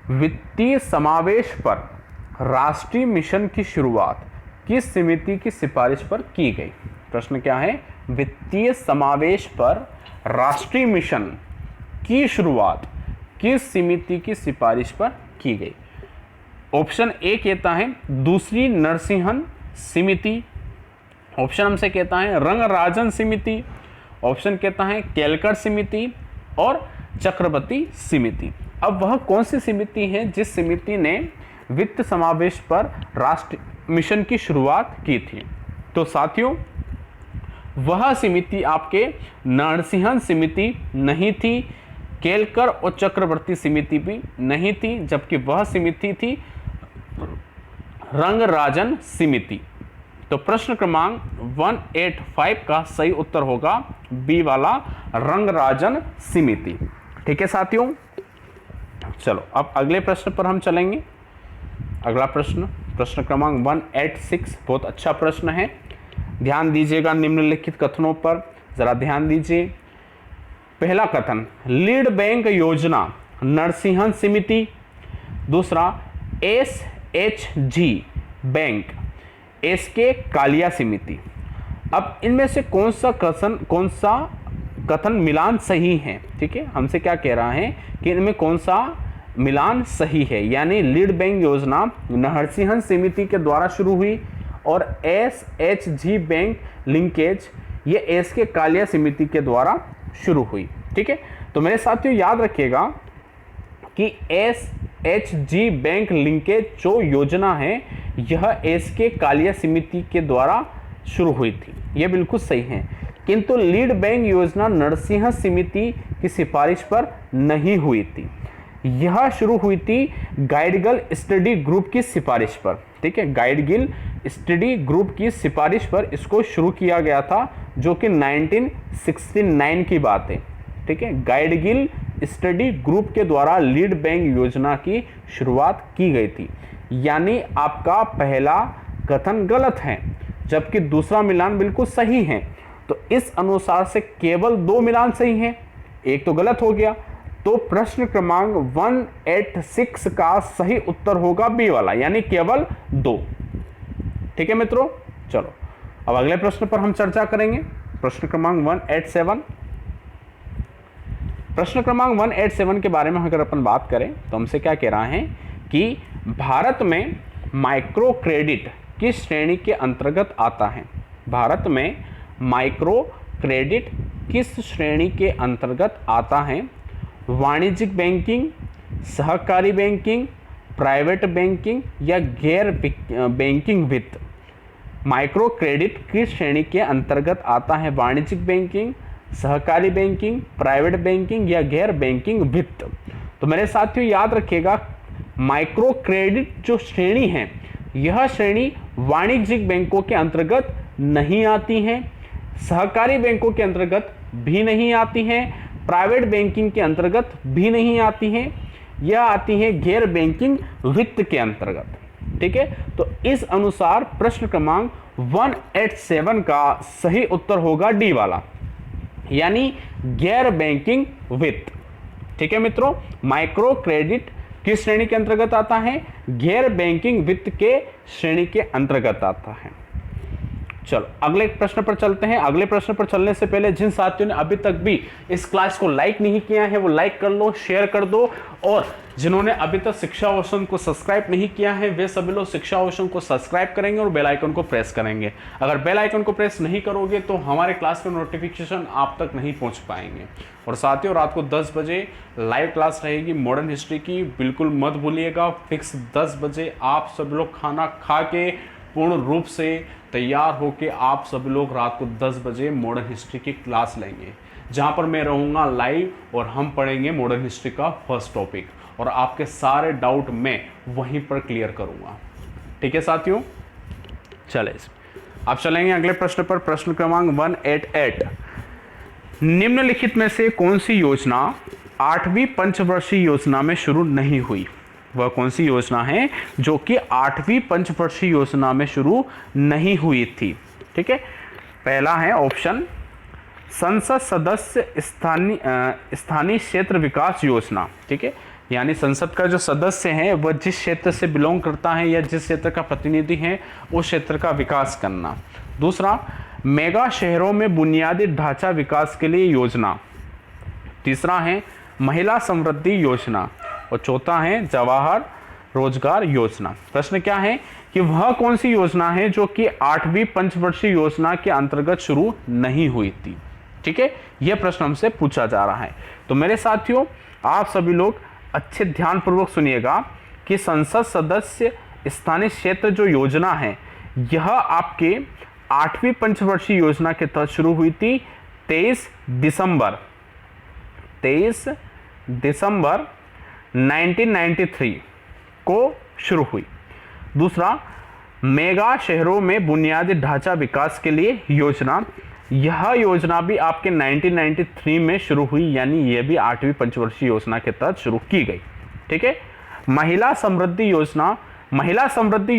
वित्तीय समावेश पर राष्ट्रीय मिशन की शुरुआत किस समिति की सिफारिश पर की गई? प्रश्न क्या है? वित्तीय समावेश पर राष्ट्रीय मिशन की शुरुआत किस समिति की सिफारिश पर की गई? ऑप्शन ए कहता है दूसरी नरसिंहन समिति, ऑप्शन हमसे कहता है रंगराजन समिति, ऑप्शन कहता है केलकर समिति और चक्रवर्ती समिति। अब वह कौन सी समिति है जिस समिति ने वित्त समावेश पर राष्ट्रीय मिशन की शुरुआत की थी? तो साथियों, वह समिति आपके नरसिंहन समिति नहीं थी, केलकर और चक्रवर्ती समिति भी नहीं थी, जबकि वह समिति थी रंगराजन समिति। तो प्रश्न क्रमांक 185 का सही उत्तर होगा बी वाला, रंगराजन समिति। ठीक है साथियों, चलो अब अगले प्रश्न पर हम चलेंगे। अगला प्रश्न, प्रश्न क्रमांक 186, बहुत अच्छा प्रश्न है। ध्यान दीजिएगा निम्नलिखित कथनों पर, जरा ध्यान दीजिए। पहला कथन, लीड बैंक योजना नरसिंहन समिति। दूसरा, SHG बैंक SK कालिया समिति। अब इनमें से कौन सा कथन मिलान सही है? ठीक है, हमसे क्या कह रहा है कि इनमें कौन सा मिलान सही है। यानी लीड बैंक योजना नरसिंहन समिति के द्वारा शुरू हुई और SHG बैंक लिंकेज ये SK कालिया समिति के द्वारा शुरू हुई। ठीक है, तो मेरे साथियों याद रखिएगा कि SHG बैंक लिंकेज जो योजना है यह SK कालिया समिति के द्वारा शुरू हुई थी, यह बिल्कुल सही है। किंतु लीड बैंक योजना नरसिंहन समिति की सिफारिश पर नहीं हुई थी, यह शुरू हुई थी गाइडगिल स्टडी ग्रुप की सिफारिश पर। ठीक है, गाइडगिल स्टडी ग्रुप की सिफारिश पर इसको शुरू किया गया था, जो कि 1969 की बात है। ठीक है, गाइडगिल स्टडी ग्रुप के द्वारा लीड बैंक योजना की शुरुआत की गई थी। यानी आपका पहला कथन गलत है, जबकि दूसरा मिलान बिल्कुल सही है। तो इस अनुसार से केवल 2 मिलान सही हैं, एक तो गलत हो गया। तो प्रश्न क्रमांक 186 का सही उत्तर होगा बी वाला, यानी केवल 2। ठीक है मित्रों, चलो अब अगले प्रश्न पर हम चर्चा करेंगे। प्रश्न क्रमांक 187। प्रश्न क्रमांक 187 के बारे में अगर अपन बात करें तो हमसे क्या कह रहा है कि भारत में माइक्रो क्रेडिट किस श्रेणी के अंतर्गत आता है? भारत में माइक्रो क्रेडिट किस श्रेणी के अंतर्गत आता है? वाणिज्यिक बैंकिंग, सहकारी बैंकिंग, प्राइवेट बैंकिंग या गैर बैंकिंग वित्त माइक्रो क्रेडिट की श्रेणी के अंतर्गत आता है? वाणिज्यिक बैंकिंग, सहकारी बैंकिंग, प्राइवेट बैंकिंग या गैर बैंकिंग वित्त। तो मेरे साथियों याद रखिएगा, माइक्रो क्रेडिट जो श्रेणी है, यह श्रेणी वाणिज्यिक बैंकों के अंतर्गत नहीं आती है, सहकारी बैंकों के अंतर्गत भी नहीं आती है, प्राइवेट बैंकिंग के अंतर्गत भी नहीं आती है, यह आती है गैर बैंकिंग वित्त के अंतर्गत। ठीक है, तो इस अनुसार प्रश्न क्रमांक 187 का सही उत्तर होगा डी वाला, यानी गैर बैंकिंग वित्त। ठीक है मित्रों, माइक्रो क्रेडिट किस श्रेणी के अंतर्गत आता है? गैर बैंकिंग वित्त के श्रेणी के अंतर्गत आता है। चलो अगले प्रश्न पर चलते हैं। अगले प्रश्न पर चलने से पहले जिन साथियों ने अभी तक भी इस क्लास को लाइक नहीं किया है वो लाइक कर लो, शेयर कर दो, और जिन्होंने अभी तक शिक्षा ओशन को सब्सक्राइब नहीं किया है वे सभी लोग शिक्षा ओशन को सब्सक्राइब करेंगे और बेल आइकन को प्रेस करेंगे। अगर बेल आइकन को प्रेस नहीं करोगे तो हमारे क्लास के नोटिफिकेशन आप तक नहीं पहुंच पाएंगे। और साथियों रात को 10 बजे लाइव क्लास रहेगी मॉडर्न हिस्ट्री की, बिल्कुल मत भूलिएगा। फिक्स 10 बजे आप सब लोग खाना खा के पूर्ण रूप से तैयार होके आप सभी लोग रात को 10 बजे मॉडर्न हिस्ट्री की क्लास लेंगे, जहां पर मैं रहूंगा लाइव और हम पढ़ेंगे मॉडर्न हिस्ट्री का फर्स्ट टॉपिक, और आपके सारे डाउट मैं वहीं पर क्लियर करूंगा। ठीक है साथियों, चले अब चलेंगे अगले प्रश्न पर। प्रश्न क्रमांक 188, निम्नलिखित में से कौन सी योजना 8वीं पंचवर्षीय योजना में शुरू नहीं हुई? वह कौन सी योजना है जो कि 8वीं पंचवर्षीय योजना में शुरू नहीं हुई थी? ठीक है, पहला है ऑप्शन संसद सदस्य स्थानीय क्षेत्र विकास योजना। ठीक है, यानी संसद का जो सदस्य है वह जिस क्षेत्र से बिलोंग करता है या जिस क्षेत्र का प्रतिनिधि है उस क्षेत्र का विकास करना। दूसरा, मेगा शहरों में बुनियादी ढांचा विकास के लिए योजना। तीसरा है महिला समृद्धि योजना, और चौथा है जवाहर रोजगार योजना। प्रश्न क्या है कि वह कौन सी योजना है जो कि 8वीं पंचवर्षीय योजना के अंतर्गत शुरू नहीं हुई थी? ठीक है, यह प्रश्न हमसे पूछा जा रहा है। तो मेरे साथियों आप सभी लोग अच्छे ध्यानपूर्वक सुनिएगा कि संसद सदस्य स्थानीय क्षेत्र जो योजना है यह आपके 8वीं पंचवर्षीय योजना के तहत शुरू हुई थी 23 दिसंबर 1993 को शुरू हुई। दूसरा, मेगा शहरों में बुनियादी ढांचा विकास के लिए योजना, यह योजना भी आपके 1993 में शुरू हुई, यानी यह भी 8वीं पंचवर्षीय योजना के तहत शुरू की गई। ठीक है, महिला समृद्धि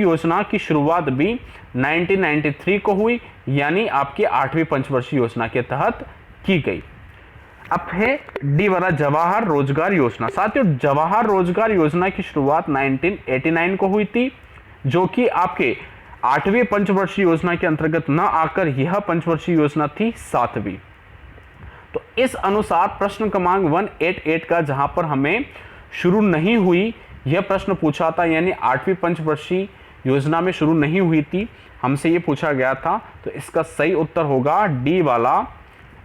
योजना की शुरुआत भी 1993 को हुई, यानी आपकी 8वीं पंचवर्षीय योजना के तहत की गई। अब है डी वाला जवाहर रोजगार योजना। साथियों जवाहर रोजगार योजना की शुरुआत 1989 को हुई थी, जो कि आपके 8वीं पंचवर्षीय योजना के अंतर्गत न आकर यह पंचवर्षीय योजना थी 7वीं। तो इस अनुसार प्रश्न क्रमांक 188 का जहां पर हमें शुरू नहीं हुई यह प्रश्न पूछा था, यानी 8वीं पंचवर्षीय योजना में शुरू नहीं हुई थी, हमसे यह पूछा गया था, तो इसका सही उत्तर होगा डी वाला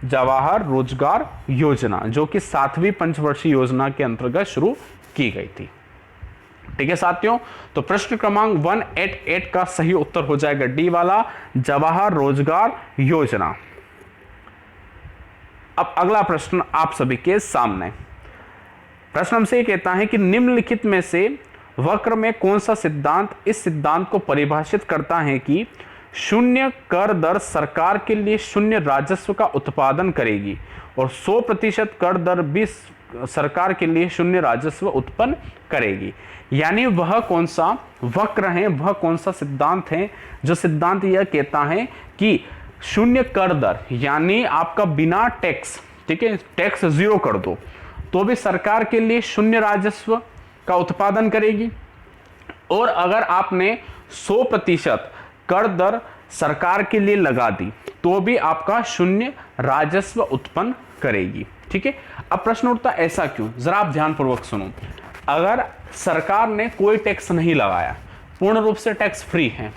जवाहर रोजगार योजना, जो कि 7वीं पंचवर्षीय योजना के अंतर्गत शुरू की गई थी। ठीक है साथियों, तो प्रश्न क्रमांक 188 का सही उत्तर हो जाएगा डी वाला जवाहर रोजगार योजना। अब अगला प्रश्न आप सभी के सामने। प्रश्न हमसे ये कहता है कि निम्नलिखित में से वक्र में कौन सा सिद्धांत इस सिद्धांत को परिभाषित करता है कि शून्य कर दर सरकार के लिए शून्य राजस्व का उत्पादन करेगी और 100% कर दर भी सरकार के लिए शून्य राजस्व उत्पन्न करेगी। यानी वह कौन सा वक्र है, वह कौन सा सिद्धांत है जो सिद्धांत यह कहता है कि शून्य कर दर, यानी आपका बिना टैक्स, ठीक है, टैक्स 0 कर दो तो भी सरकार के लिए शून्य राजस्व का उत्पादन करेगी, और अगर आपने 100% कर दर सरकार के लिए लगा दी तो भी आपका शून्य राजस्व उत्पन्न करेगी। ठीक है, अब प्रश्न उठता ऐसा क्यों, जरा आप ध्यानपूर्वक सुनो। अगर सरकार ने कोई टैक्स नहीं लगाया, पूर्ण रूप से टैक्स फ्री है,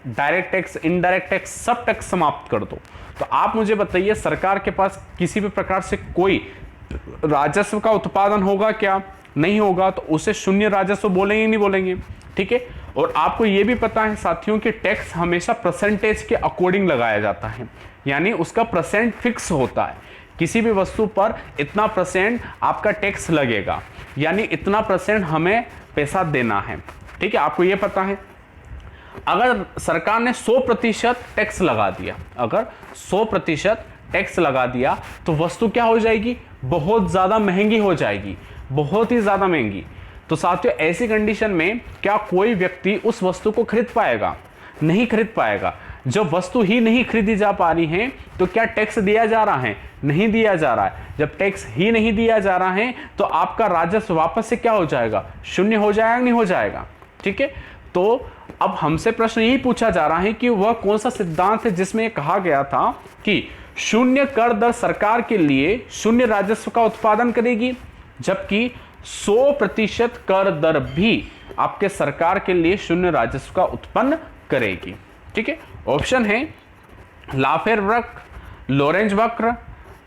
डायरेक्ट टैक्स, इनडायरेक्ट टैक्स, सब टैक्स समाप्त कर दो, तो आप मुझे बताइए सरकार के पास किसी भी प्रकार से कोई राजस्व का उत्पादन होगा क्या, नहीं होगा, तो उसे शून्य राजस्व बोलेंगे नहीं बोलेंगे। ठीक है, और आपको ये भी पता है साथियों कि टैक्स हमेशा परसेंटेज के अकॉर्डिंग लगाया जाता है, यानी उसका परसेंट फिक्स होता है। किसी भी वस्तु पर इतना परसेंट आपका टैक्स लगेगा, यानी इतना परसेंट हमें पैसा देना है। ठीक है, आपको ये पता है। अगर सरकार ने 100% टैक्स लगा दिया, अगर 100% टैक्स लगा दिया तो वस्तु क्या हो जाएगी, बहुत ज़्यादा महंगी हो जाएगी, बहुत ही ज़्यादा महंगी। तो साथियों ऐसी कंडीशन में क्या कोई व्यक्ति उस वस्तु को खरीद पाएगा, नहीं खरीद पाएगा। जब वस्तु ही नहीं खरीदी जा पा रही है तो क्या टैक्स दिया जा रहा है, नहीं दिया जा रहा है। जब टैक्स ही नहीं दिया जा रहा है तो आपका राजस्व वापस से क्या हो जाएगा, शून्य हो जाएगा, नहीं हो जाएगा। ठीक है, तो अब हमसे प्रश्न यही पूछा जा रहा है कि वह कौन सा सिद्धांत है जिसमें कहा गया था कि शून्य कर दर सरकार के लिए शून्य राजस्व का उत्पादन करेगी, जबकि 100% कर दर भी आपके सरकार के लिए शून्य राजस्व का उत्पन्न करेगी। ठीक है, ऑप्शन है लाफेर वक्र, लोरेंज वक्र,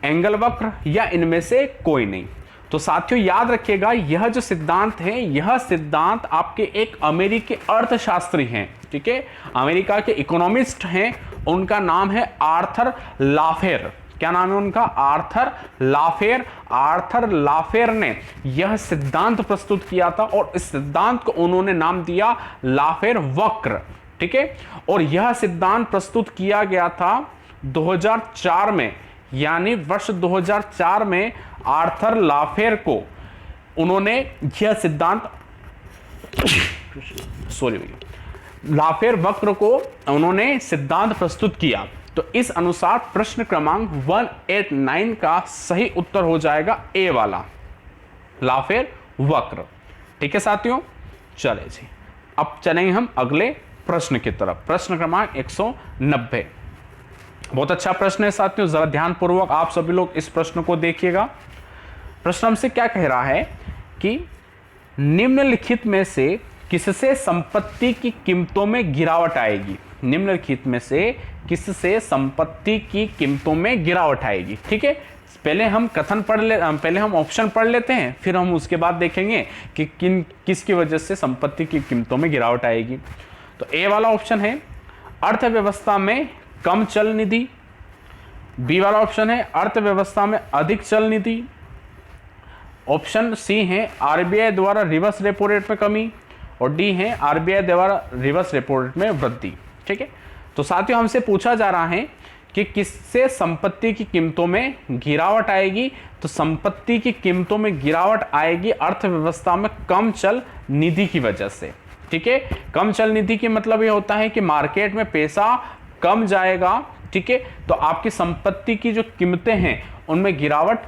एंगल वक्र या इनमें से कोई नहीं। तो साथियों याद रखिएगा, यह जो सिद्धांत है, यह सिद्धांत आपके एक अमेरिकी अर्थशास्त्री हैं। ठीक है, अमेरिका के इकोनॉमिस्ट हैं, उनका नाम है आर्थर लाफेर। क्या नाम है उनका, आर्थर लाफेर। आर्थर लाफेर ने यह सिद्धांत प्रस्तुत किया था और इस सिद्धांत को उन्होंने नाम दिया लाफेर वक्र। ठीक है, और यह सिद्धांत प्रस्तुत किया गया था 2004 में, यानी वर्ष 2004 में आर्थर लाफेर को उन्होंने यह सिद्धांत लाफेर वक्र को उन्होंने सिद्धांत प्रस्तुत किया। तो इस अनुसार प्रश्न क्रमांक 189 का सही उत्तर हो जाएगा ए वाला, लाफेर वक्र। ठीक है साथियों, चले जी अब चलेंगे हम अगले प्रश्न की तरफ। प्रश्न क्रमांक 190, बहुत अच्छा प्रश्न है साथियों, जरा ध्यानपूर्वक आप सभी लोग इस प्रश्न को देखिएगा। प्रश्न हमसे क्या कह रहा है कि निम्नलिखित में से किससे संपत्ति की कीमतों में गिरावट आएगी। निम्नलिखित में से किससे संपत्ति की कीमतों में गिरावट आएगी। ठीक है, पहले हम कथन पहले हम ऑप्शन पढ़ लेते हैं, फिर हम उसके बाद देखेंगे कि किसकी वजह से संपत्ति की कीमतों में गिरावट आएगी। तो ए वाला ऑप्शन है अर्थव्यवस्था में कम चल निधि, बी वाला ऑप्शन है अर्थव्यवस्था में अधिक चल निधि, ऑप्शन सी है आरबीआई द्वारा रिवर्स रेपो रेट में कमी, और डी है आरबीआई द्वारा रिवर्स रेपो रेट में वृद्धि। ठीक है, तो साथियों हमसे पूछा जा रहा है कि किससे संपत्ति की कीमतों में गिरावट आएगी। तो संपत्ति की कीमतों में गिरावट आएगी अर्थव्यवस्था में कम चल निधि की वजह से। ठीक है, कम चल निधि की मतलब ये होता है कि मार्केट में पैसा कम जाएगा। ठीक है, तो आपकी संपत्ति की जो कीमतें हैं उनमें गिरावट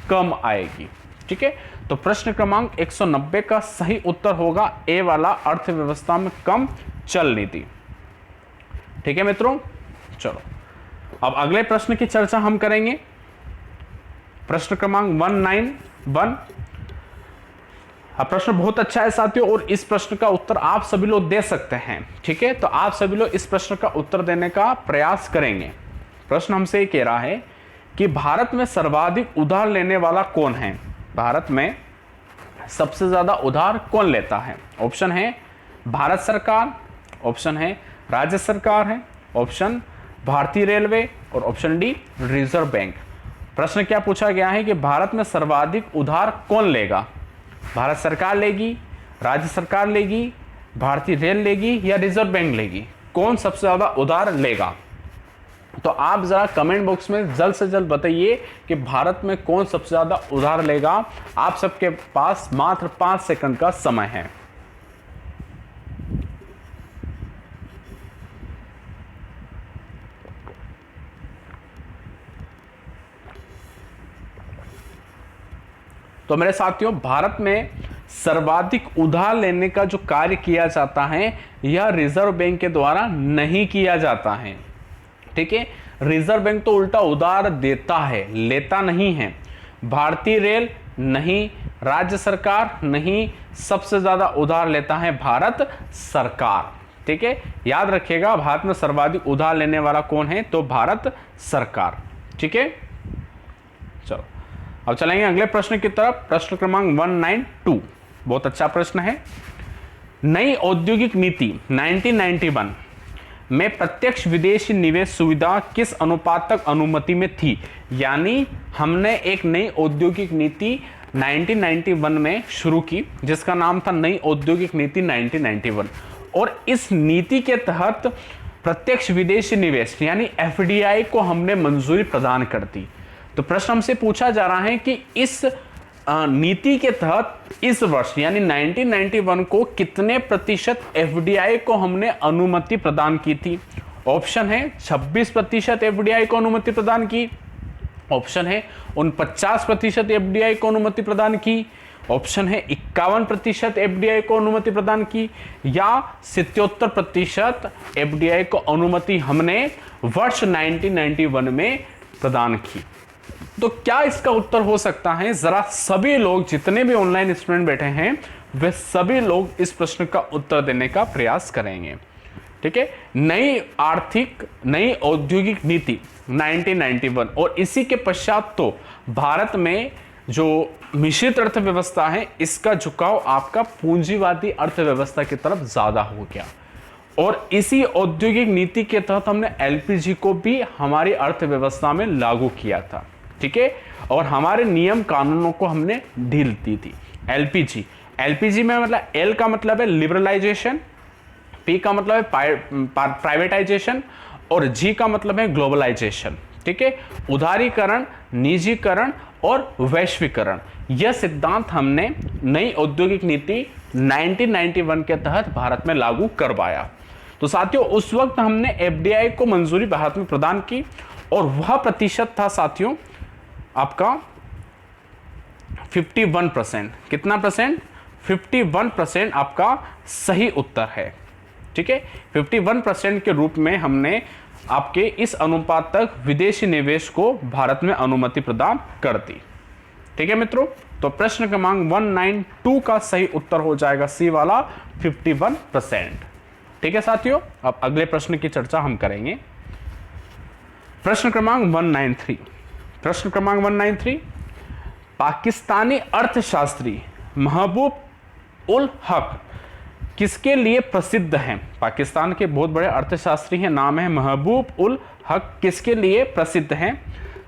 कम आएगी। ठीक है, तो प्रश्न क्रमांक 190 का सही उत्तर होगा ए वाला, अर्थव्यवस्था में कम चल निधि। ठीक है मित्रों, चलो अब अगले प्रश्न की चर्चा हम करेंगे। प्रश्न क्रमांक 191। प्रश्न बहुत अच्छा है साथियों, और इस प्रश्न का उत्तर आप सभी लोग दे सकते हैं। ठीक है, तो आप सभी लोग इस प्रश्न का उत्तर देने का प्रयास करेंगे। प्रश्न हमसे ये कह रहा है कि भारत में सर्वाधिक उधार लेने वाला कौन है। भारत में सबसे ज्यादा उधार कौन लेता है। ऑप्शन है भारत सरकार, ऑप्शन है राज्य सरकार है, ऑप्शन भारतीय रेलवे, और ऑप्शन डी रिजर्व बैंक। प्रश्न क्या पूछा गया है कि भारत में सर्वाधिक उधार कौन लेगा। भारत सरकार लेगी, राज्य सरकार लेगी, भारतीय रेल लेगी या रिजर्व बैंक लेगी, कौन सबसे ज्यादा उधार लेगा। तो आप जरा कमेंट बॉक्स में जल्द से जल्द बताइए कि भारत में कौन सबसे ज्यादा उधार लेगा। आप सबके पास मात्र 5 सेकंड का समय है। तो मेरे साथियों, भारत में सर्वाधिक उधार लेने का जो कार्य किया जाता है यह रिजर्व बैंक के द्वारा नहीं किया जाता है। ठीक है, रिजर्व बैंक तो उल्टा उधार देता है, लेता नहीं है। भारतीय रेल नहीं, राज्य सरकार नहीं, सबसे ज्यादा उधार लेता है भारत सरकार। ठीक है, याद रखिएगा भारत में सर्वाधिक उधार लेने वाला कौन है, तो भारत सरकार। ठीक है, चलो अब चलेंगे अगले प्रश्न की तरफ। प्रश्न क्रमांक 192 बहुत अच्छा प्रश्न है। नई औद्योगिक नीति 1991 में प्रत्यक्ष विदेशी निवेश सुविधा किस अनुपात तक अनुमति में थी? यानी हमने एक नई औद्योगिक नीति 1991 में शुरू की जिसका नाम था नई औद्योगिक नीति 1991, और इस नीति के तहत प्रत्यक्ष विदेशी निवेश यानी एफडीआई को हमने मंजूरी प्रदान कर दी। तो प्रश्न हमसे पूछा जा रहा है कि इस नीति के तहत इस वर्ष यानी 1991 को कितने प्रतिशत एफडीआई को हमने अनुमति प्रदान की थी? ऑप्शन है 26% एफडीआई को अनुमति प्रदान की, ऑप्शन है 49% एफडीआई को अनुमति प्रदान की, ऑप्शन है 51% एफडीआई को अनुमति प्रदान की, या 77% एफडीआई को अनुमति हमने वर्ष 1991 में प्रदान की। तो क्या इसका उत्तर हो सकता है? जरा सभी लोग जितने भी ऑनलाइन स्टूडेंट बैठे हैं वे सभी लोग इस प्रश्न का उत्तर देने का प्रयास करेंगे। ठीक है, नई औद्योगिक नीति 1991 और इसी के पश्चात तो भारत में जो मिश्रित अर्थव्यवस्था है इसका झुकाव आपका पूंजीवादी अर्थव्यवस्था की तरफ ज्यादा हो गया, और इसी औद्योगिक नीति के तहत हमने एलपीजी को भी हमारी अर्थव्यवस्था में लागू किया था। ठीक है, और हमारे नियम कानूनों को हमने ढील दी थी। एलपीजी में मतलब एल का मतलब है लिबरलाइजेशन, पी का मतलब है प्राइवेटाइजेशन, और जी का मतलब है ग्लोबलाइजेशन। ठीक है, उदारीकरण, निजीकरण और वैश्वीकरण, यह सिद्धांत हमने नई औद्योगिक नीति 1991 के तहत भारत में लागू करवाया। तो साथियों उस वक्त हमने एफडीआई को मंजूरी भारत में प्रदान की, और वह प्रतिशत था साथियों आपका 51%। कितना परसेंट? 51% आपका सही उत्तर है। ठीक है, 51% के रूप में हमने आपके इस अनुपात तक विदेशी निवेश को भारत में अनुमति प्रदान कर दी। ठीक है मित्रों, तो प्रश्न क्रमांक 192 का सही उत्तर हो जाएगा सी वाला 51%। ठीक है साथियों, अब अगले प्रश्न की चर्चा हम करेंगे। प्रश्न क्रमांक 193 पाकिस्तानी अर्थशास्त्री महबूब उल हक किसके लिए प्रसिद्ध हैं? पाकिस्तान के बहुत बड़े अर्थशास्त्री हैं, नाम है महबूब उल हक। किसके लिए प्रसिद्ध हैं?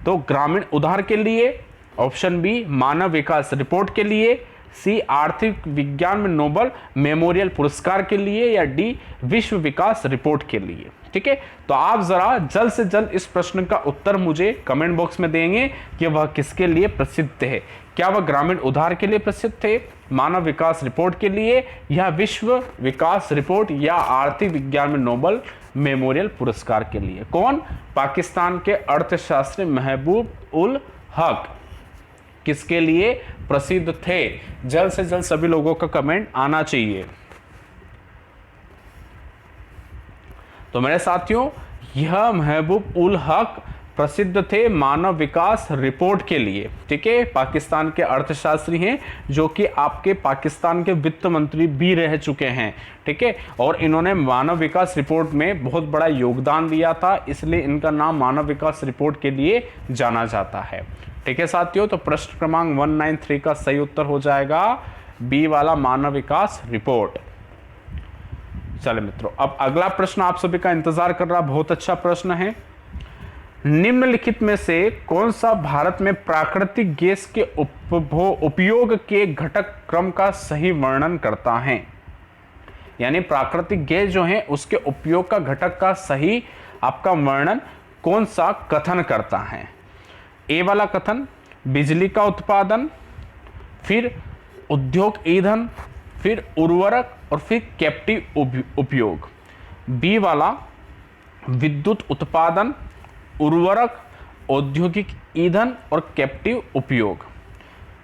तो ग्रामीण उधार के लिए, ऑप्शन बी मानव विकास रिपोर्ट के लिए, सी आर्थिक विज्ञान में नोबेल मेमोरियल पुरस्कार के लिए, या डी विश्व विकास रिपोर्ट के लिए। ठीक है, तो आप जरा जल्द से जल्द इस प्रश्न का उत्तर मुझे कमेंट बॉक्स में देंगे कि वह किसके लिए प्रसिद्ध है। क्या वह ग्रामीण उधार के लिए प्रसिद्ध थे, मानव विकास रिपोर्ट के लिए, या विश्व विकास रिपोर्ट, या आर्थिक विज्ञान में नोबेल मेमोरियल पुरस्कार के लिए? कौन? पाकिस्तान के अर्थशास्त्री महबूब उल हक किसके लिए प्रसिद्ध थे? जल्द से जल्द सभी लोगों का कमेंट आना चाहिए। तो मेरे साथियों यह महबूब उल हक प्रसिद्ध थे मानव विकास रिपोर्ट के लिए। ठीक है, पाकिस्तान के अर्थशास्त्री हैं जो कि आपके पाकिस्तान के वित्त मंत्री भी रह चुके हैं। ठीक है, और इन्होंने मानव विकास रिपोर्ट में बहुत बड़ा योगदान दिया था, इसलिए इनका नाम मानव विकास रिपोर्ट के लिए जाना जाता है। ठीक है साथियों, तो प्रश्न क्रमांक 193 का सही उत्तर हो जाएगा बी वाला मानव विकास रिपोर्ट। चले मित्रों, अब अगला प्रश्न आप सभी का इंतजार कर रहा बहुत अच्छा प्रश्न है। निम्नलिखित में से कौन सा भारत में प्राकृतिक गैस के उपयोग के घटक क्रम का सही वर्णन करता है? यानी प्राकृतिक गैस जो है उसके उपयोग का घटक का सही आपका वर्णन कौन सा कथन करता है? ए वाला कथन बिजली का उत्पादन, फिर उद्योग ईंधन, फिर उर्वरक, और फिर कैप्टिव उपयोग। बी वाला विद्युत उत्पादन, उर्वरक, औद्योगिक ईंधन और कैप्टिव उपयोग।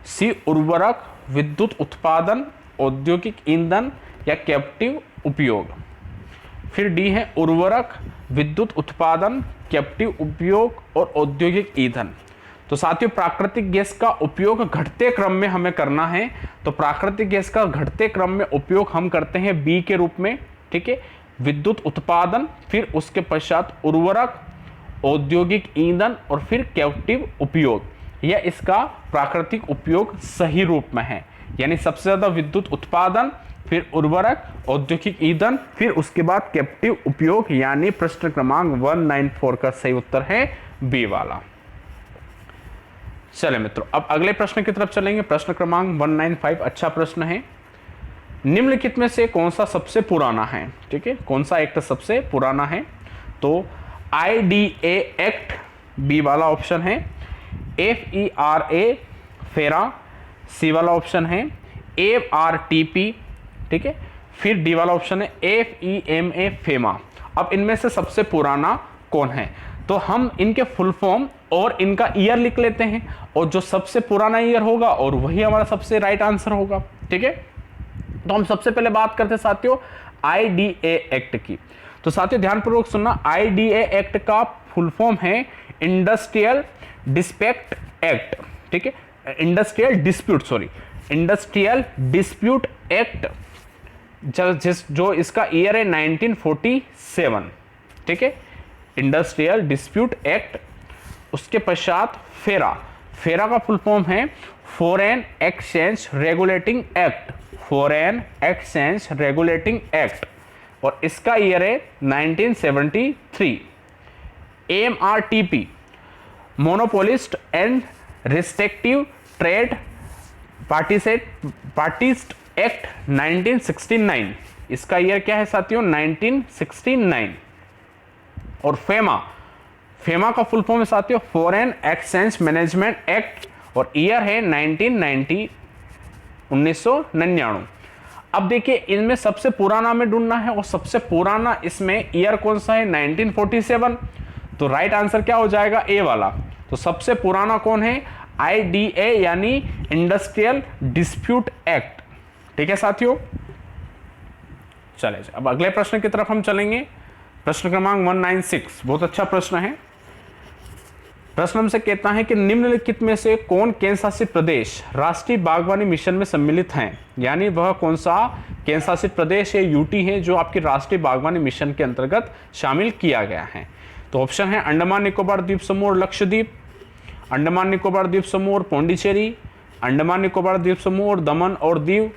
सी उर्वरक, विद्युत उत्पादन, औद्योगिक ईंधन या कैप्टिव उपयोग। फिर डी है उर्वरक, विद्युत उत्पादन, कैप्टिव उपयोग और औद्योगिक ईंधन। तो साथियों प्राकृतिक गैस का उपयोग घटते क्रम में हमें करना है, तो प्राकृतिक गैस का घटते क्रम में उपयोग हम करते हैं बी के रूप में। ठीक है, विद्युत उत्पादन, फिर उसके पश्चात उर्वरक, औद्योगिक ईंधन और फिर कैप्टिव उपयोग। या इसका प्राकृतिक उपयोग सही रूप में है, यानी सबसे ज्यादा विद्युत उत्पादन, फिर उर्वरक, औद्योगिक ईंधन, फिर उसके बाद कैप्टिव उपयोग, यानी प्रश्न क्रमांक 194 का सही उत्तर है बी वाला। चले मित्रों, अब अगले प्रश्न की तरफ चलेंगे। प्रश्न क्रमांक 195 अच्छा प्रश्न है। निम्नलिखित में से कौन सा सबसे पुराना है? ठीक है, कौन सा एक्ट सबसे पुराना है? तो IDA एक्ट बी वाला ऑप्शन है, FERA फेरा सी वाला ऑप्शन है, ARTP, ठीक है, फिर डी वाला ऑप्शन है FEMA फेमा। अब इनमें से सबसे पुराना कौन है? तो हम इनके फुल फॉर्म और इनका ईयर लिख लेते हैं, और जो सबसे पुराना ईयर होगा और वही हमारा सबसे राइट आंसर होगा। ठीक है, तो हम सबसे पहले बात करते हैं साथियों IDA एक्ट की। तो साथियों ध्यानपूर्वक सुनना, IDA एक्ट का फुल फॉर्म है इंडस्ट्रियल डिस्प्यूट एक्ट। ठीक है, इंडस्ट्रियल डिस्प्यूट एक्ट, जो इसका ईयर है 1947। ठीक है, इंडस्ट्रियल डिस्प्यूट एक्ट। उसके पश्चात फेरा का फुल फॉर्म है foreign exchange regulating act, foreign exchange regulating act, और इसका ईयर है 1973। MRTP monopolist and restrictive trade practices act 1969, इसका ईयर क्या है साथियों? 1969। और फेमा का फुल फॉर्म है साथियों फॉरेन एक्सचेंज मैनेजमेंट एक्ट, और ईयर है 1999। अब देखिए इनमें सबसे पुराना में ढूंढना है, और सबसे पुराना इसमें ईयर कौन सा है? 1947। तो राइट आंसर क्या हो जाएगा? ए वाला। तो सबसे पुराना कौन है? IDA यानी इंडस्ट्रियल डिस्प्यूट एक्ट। ठीक है साथियों, चले अब अगले प्रश्न की तरफ हम चलेंगे। प्रश्न क्रमांक 196 बहुत अच्छा प्रश्न है। प्रश्न हमसे कहता है कि निम्नलिखित में से कौन केंद्र शासित प्रदेश राष्ट्रीय बागवानी मिशन में सम्मिलित हैं, यानी वह कौन सा केंद्र शासित प्रदेश है, यूटी है, जो आपकी राष्ट्रीय बागवानी मिशन के अंतर्गत शामिल किया गया है। तो ऑप्शन है अंडमान निकोबार द्वीप समूह और लक्षद्वीप, अंडमान निकोबार द्वीप समूह और पौंडीचेरी, अंडमान निकोबार द्वीप समूह और दमन और दीव,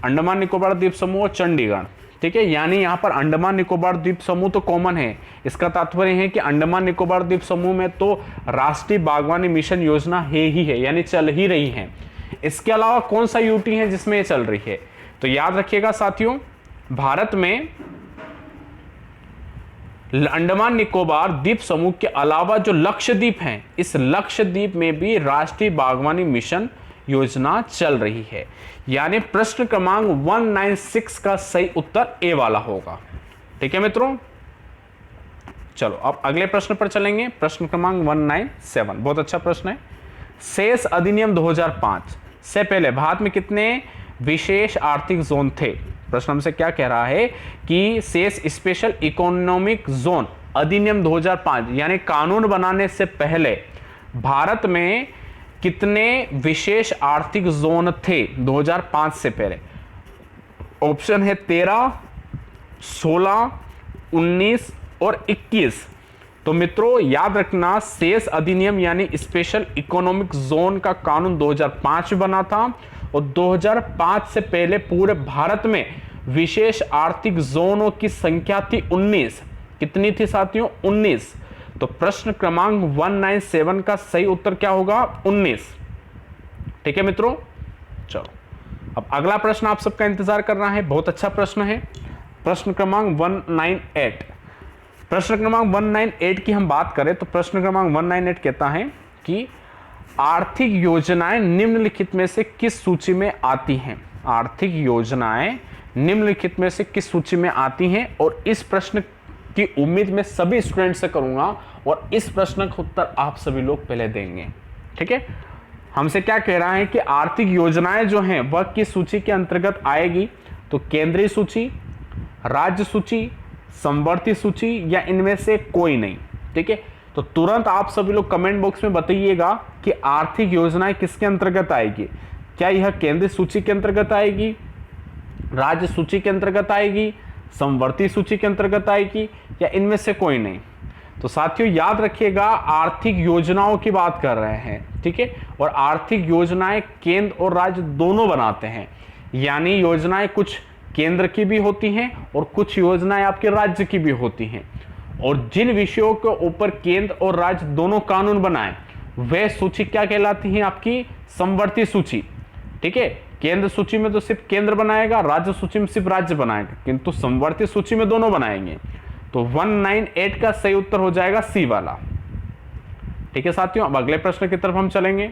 अंडमान निकोबार द्वीप समूह और चंडीगढ़। ठीक है, यानी यहाँ पर अंडमान निकोबार द्वीप समूह तो कॉमन है। इसका तात्पर्य है कि अंडमान निकोबार द्वीप समूह में तो राष्ट्रीय बागवानी मिशन योजना है ही है, यानी चल ही रही है। इसके अलावा कौन सा यूटी है जिसमें ये चल रही है? तो याद रखिएगा साथियों, भारत में अंडमान निकोबार द्वीप समूह के अलावा जो लक्षद्वीप हैं, इस लक्षद्वीप में भी राष्ट्रीय बागवानी मिशन योजना चल रही है, यानी प्रश्न क्रमांक 196 का सही उत्तर ए वाला होगा। ठीक है मित्रों, चलो अब अगले प्रश्न पर चलेंगे। प्रश्न क्रमांक 197 बहुत अच्छा प्रश्न है। सेस अधिनियम 2005 से पहले भारत में कितने विशेष आर्थिक जोन थे? प्रश्न हमसे क्या कह रहा है कि सेस स्पेशल इकोनॉमिक जोन अधिनियम 2005 यानी कानून बनाने से पहले भारत में कितने विशेष आर्थिक जोन थे 2005 से पहले? ऑप्शन है 13, 16, 19 और 21। तो मित्रों याद रखना, सेस अधिनियम यानी स्पेशल इकोनॉमिक जोन का कानून 2005 में बना था, और 2005 से पहले पूरे भारत में विशेष आर्थिक जोनों की संख्या थी 19। कितनी थी साथियों? 19। तो प्रश्न क्रमांक 197 का सही उत्तर क्या होगा? 19। ठीक है मित्रों, चलो अब अगला प्रश्न आप सबका इंतजार कर रहा है, बहुत अच्छा प्रश्न है। प्रश्न क्रमांक 198। प्रश्न क्रमांक 198 की हम बात करें तो प्रश्न क्रमांक 198 कहता है कि आर्थिक योजनाएं निम्नलिखित में से किस सूची में आती हैं? आर्थिक योजनाएं निम्नलिखित में से किस सूची में आती हैं? और इस प्रश्न की उम्मीद मैं सभी स्टूडेंट से करूंगा, और इस प्रश्न का उत्तर आप सभी लोग पहले देंगे। ठीक है, हमसे क्या कह रहा है कि आर्थिक योजनाएं जो हैं वह किस सूची के अंतर्गत आएगी? तो केंद्रीय सूची, राज्य सूची, समवर्ती सूची, या इनमें से कोई नहीं। ठीक है, तो तुरंत आप सभी लोग कमेंट बॉक्स में बताइएगा कि आर्थिक योजनाएं किसके अंतर्गत आएगी। क्या यह केंद्रीय सूची के अंतर्गत आएगी, राज्य सूची के अंतर्गत आएगी, समवर्ती सूची के अंतर्गत आएगी, या इनमें से कोई नहीं? तो साथियों याद रखिएगा, आर्थिक योजनाओं की बात कर रहे हैं, ठीक है। और आर्थिक योजनाएं केंद्र और राज्य दोनों बनाते हैं, यानी योजनाएं कुछ केंद्र की भी होती हैं और कुछ योजनाएं आपके राज्य की भी होती हैं। और जिन विषयों के ऊपर केंद्र और राज्य दोनों कानून बनाए वह सूची क्या कहलाती है? आपकी समवर्ती सूची, ठीक है। केंद्र सूची में तो सिर्फ केंद्र बनाएगा, राज्य सूची में सिर्फ राज्य बनाएगा, किंतु समवर्ती सूची में दोनों बनाएंगे। तो 198 का सही उत्तर हो जाएगा सी वाला, ठीक है साथियों। अब अगले प्रश्न की तरफ हम चलेंगे।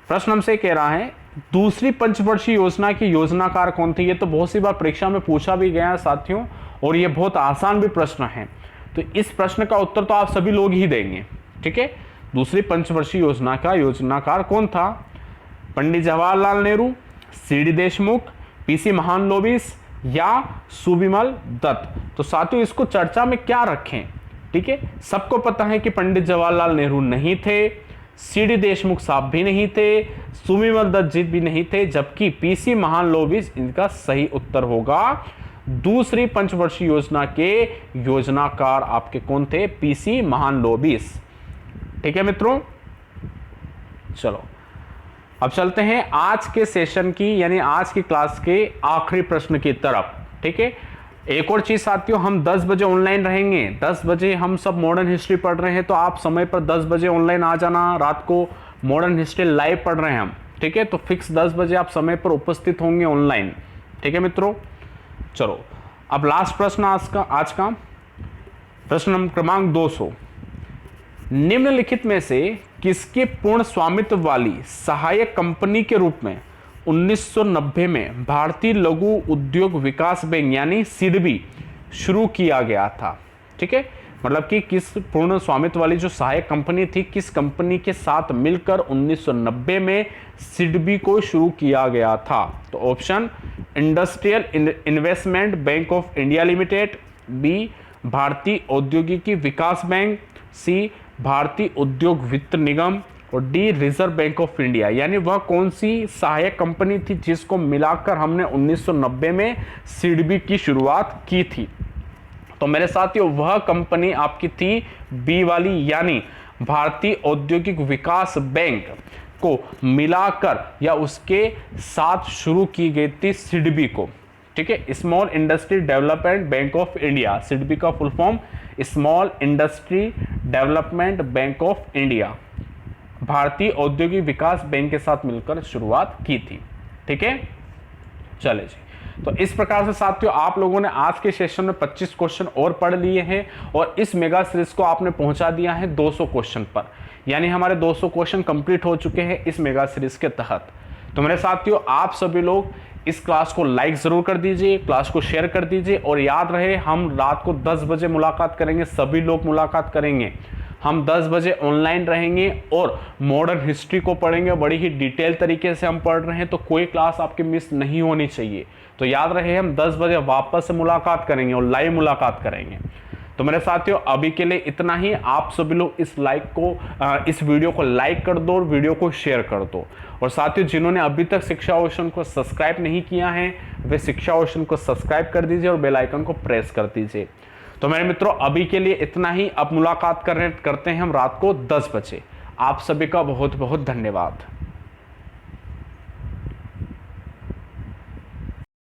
प्रश्न हमसे कह रहा है दूसरी पंचवर्षीय योजना की योजनाकार कौन थे? ये तो बहुत सी बार परीक्षा में पूछा भी गया है साथियों, और ये बहुत आसान भी प्रश्न है। तो इस प्रश्न का उत्तर तो आप सभी लोग ही देंगे, ठीक है। दूसरी पंचवर्षीय योजना का योजनाकार कौन था? पंडित जवाहरलाल नेहरू, सी.डी. देशमुख, पी.सी. महालनोबिस या सुविमल दत्त? तो साथियों इसको चर्चा में क्या रखें, ठीक है। सबको पता है कि पंडित जवाहरलाल नेहरू नहीं थे, सी.डी. देशमुख साहब भी नहीं थे, सुविमल दत्त जी भी नहीं थे, जबकि पी.सी. महालनोबिस इनका सही उत्तर होगा। दूसरी पंचवर्षीय योजना के योजनाकार आपके कौन थे? पी.सी. महालनोबिस, ठीक है मित्रों। चलो अब चलते हैं आज के सेशन की यानी आज की क्लास के आखिरी प्रश्न की तरफ, ठीक है। एक और चीज साथियों, हम 10 बजे ऑनलाइन रहेंगे। 10 बजे हम सब मॉडर्न हिस्ट्री पढ़ रहे हैं, तो आप समय पर 10 बजे ऑनलाइन आ जाना। रात को मॉडर्न हिस्ट्री लाइव पढ़ रहे हैं हम, ठीक है। तो फिक्स 10 बजे आप समय पर उपस्थित होंगे ऑनलाइन, ठीक है मित्रों। चलो अब लास्ट प्रश्न आज का प्रश्न नंबर क्रमांक 200। निम्नलिखित में से किसके पूर्ण स्वामित्व वाली सहायक कंपनी के रूप में 1990 में भारतीय लघु उद्योग विकास बैंक यानी सिडबी शुरू किया गया था? ठीक है, मतलब कि किस पूर्ण स्वामित्व वाली जो सहायक कंपनी थी, किस कंपनी के साथ मिलकर 1990 में सिडबी को शुरू किया गया था? तो option industrial investment bank of India limited, B भारतीय औद्योगिकी विकास बैंक, सी भारतीय उद्योग वित्त निगम और D reserve bank of India. यानी वह कौन सी सहायक कंपनी थी जिसको मिलाकर हमने 1990 में सिडबी की शुरुआत की थी? तो मेरे साथियों वह कंपनी आपकी थी बी वाली, यानी भारतीय औद्योगिक विकास बैंक को मिलाकर या उसके साथ शुरू की गई थी सिडबी को। ठीक है, small industry development bank of India, SIDBI का full form small industry development bank of India, भारतीय औद्योगिक विकास बैंक के साथ मिलकर शुरुआत की थी। ठीक है, चले जी। तो इस प्रकार से साथियों आप लोगों ने आज के सेशन में 25 क्वेश्चन और पढ़ लिए हैं और इस मेगा सीरीज को आपने पहुंचा दिया है 200 क्वेश्चन पर, यानी हमारे 200 क्वेश्चन कंप्लीट हो चुके हैं इस मेगा सीरीज के तहत। तो मेरे साथियों आप सभी लोग इस क्लास को लाइक जरूर कर दीजिए, क्लास को शेयर कर दीजिए और याद रहे हम रात को 10 बजे मुलाकात करेंगे, सभी लोग मुलाकात करेंगे। हम 10 बजे ऑनलाइन रहेंगे और मॉडर्न हिस्ट्री को पढ़ेंगे, बड़ी ही डिटेल तरीके से हम पढ़ रहे हैं, तो कोई क्लास आपकी मिस नहीं होनी चाहिए। तो याद रहे हम 10 बजे वापस से मुलाकात करेंगे और लाइव मुलाकात करेंगे। तो मेरे साथियों अभी के लिए इतना ही। आप सभी लोग इस वीडियो को लाइक कर दो और वीडियो को शेयर कर दो। और साथियों जिन्होंने अभी तक शिक्षा ओशन को सब्सक्राइब नहीं किया है वे शिक्षा ओशन को सब्सक्राइब कर दीजिए और बेल आइकन को प्रेस कर दीजिए। तो मेरे मित्रों अभी के लिए इतना ही। अब मुलाकात करते हैं हम रात को 10 बजे। आप सभी का बहुत बहुत धन्यवाद।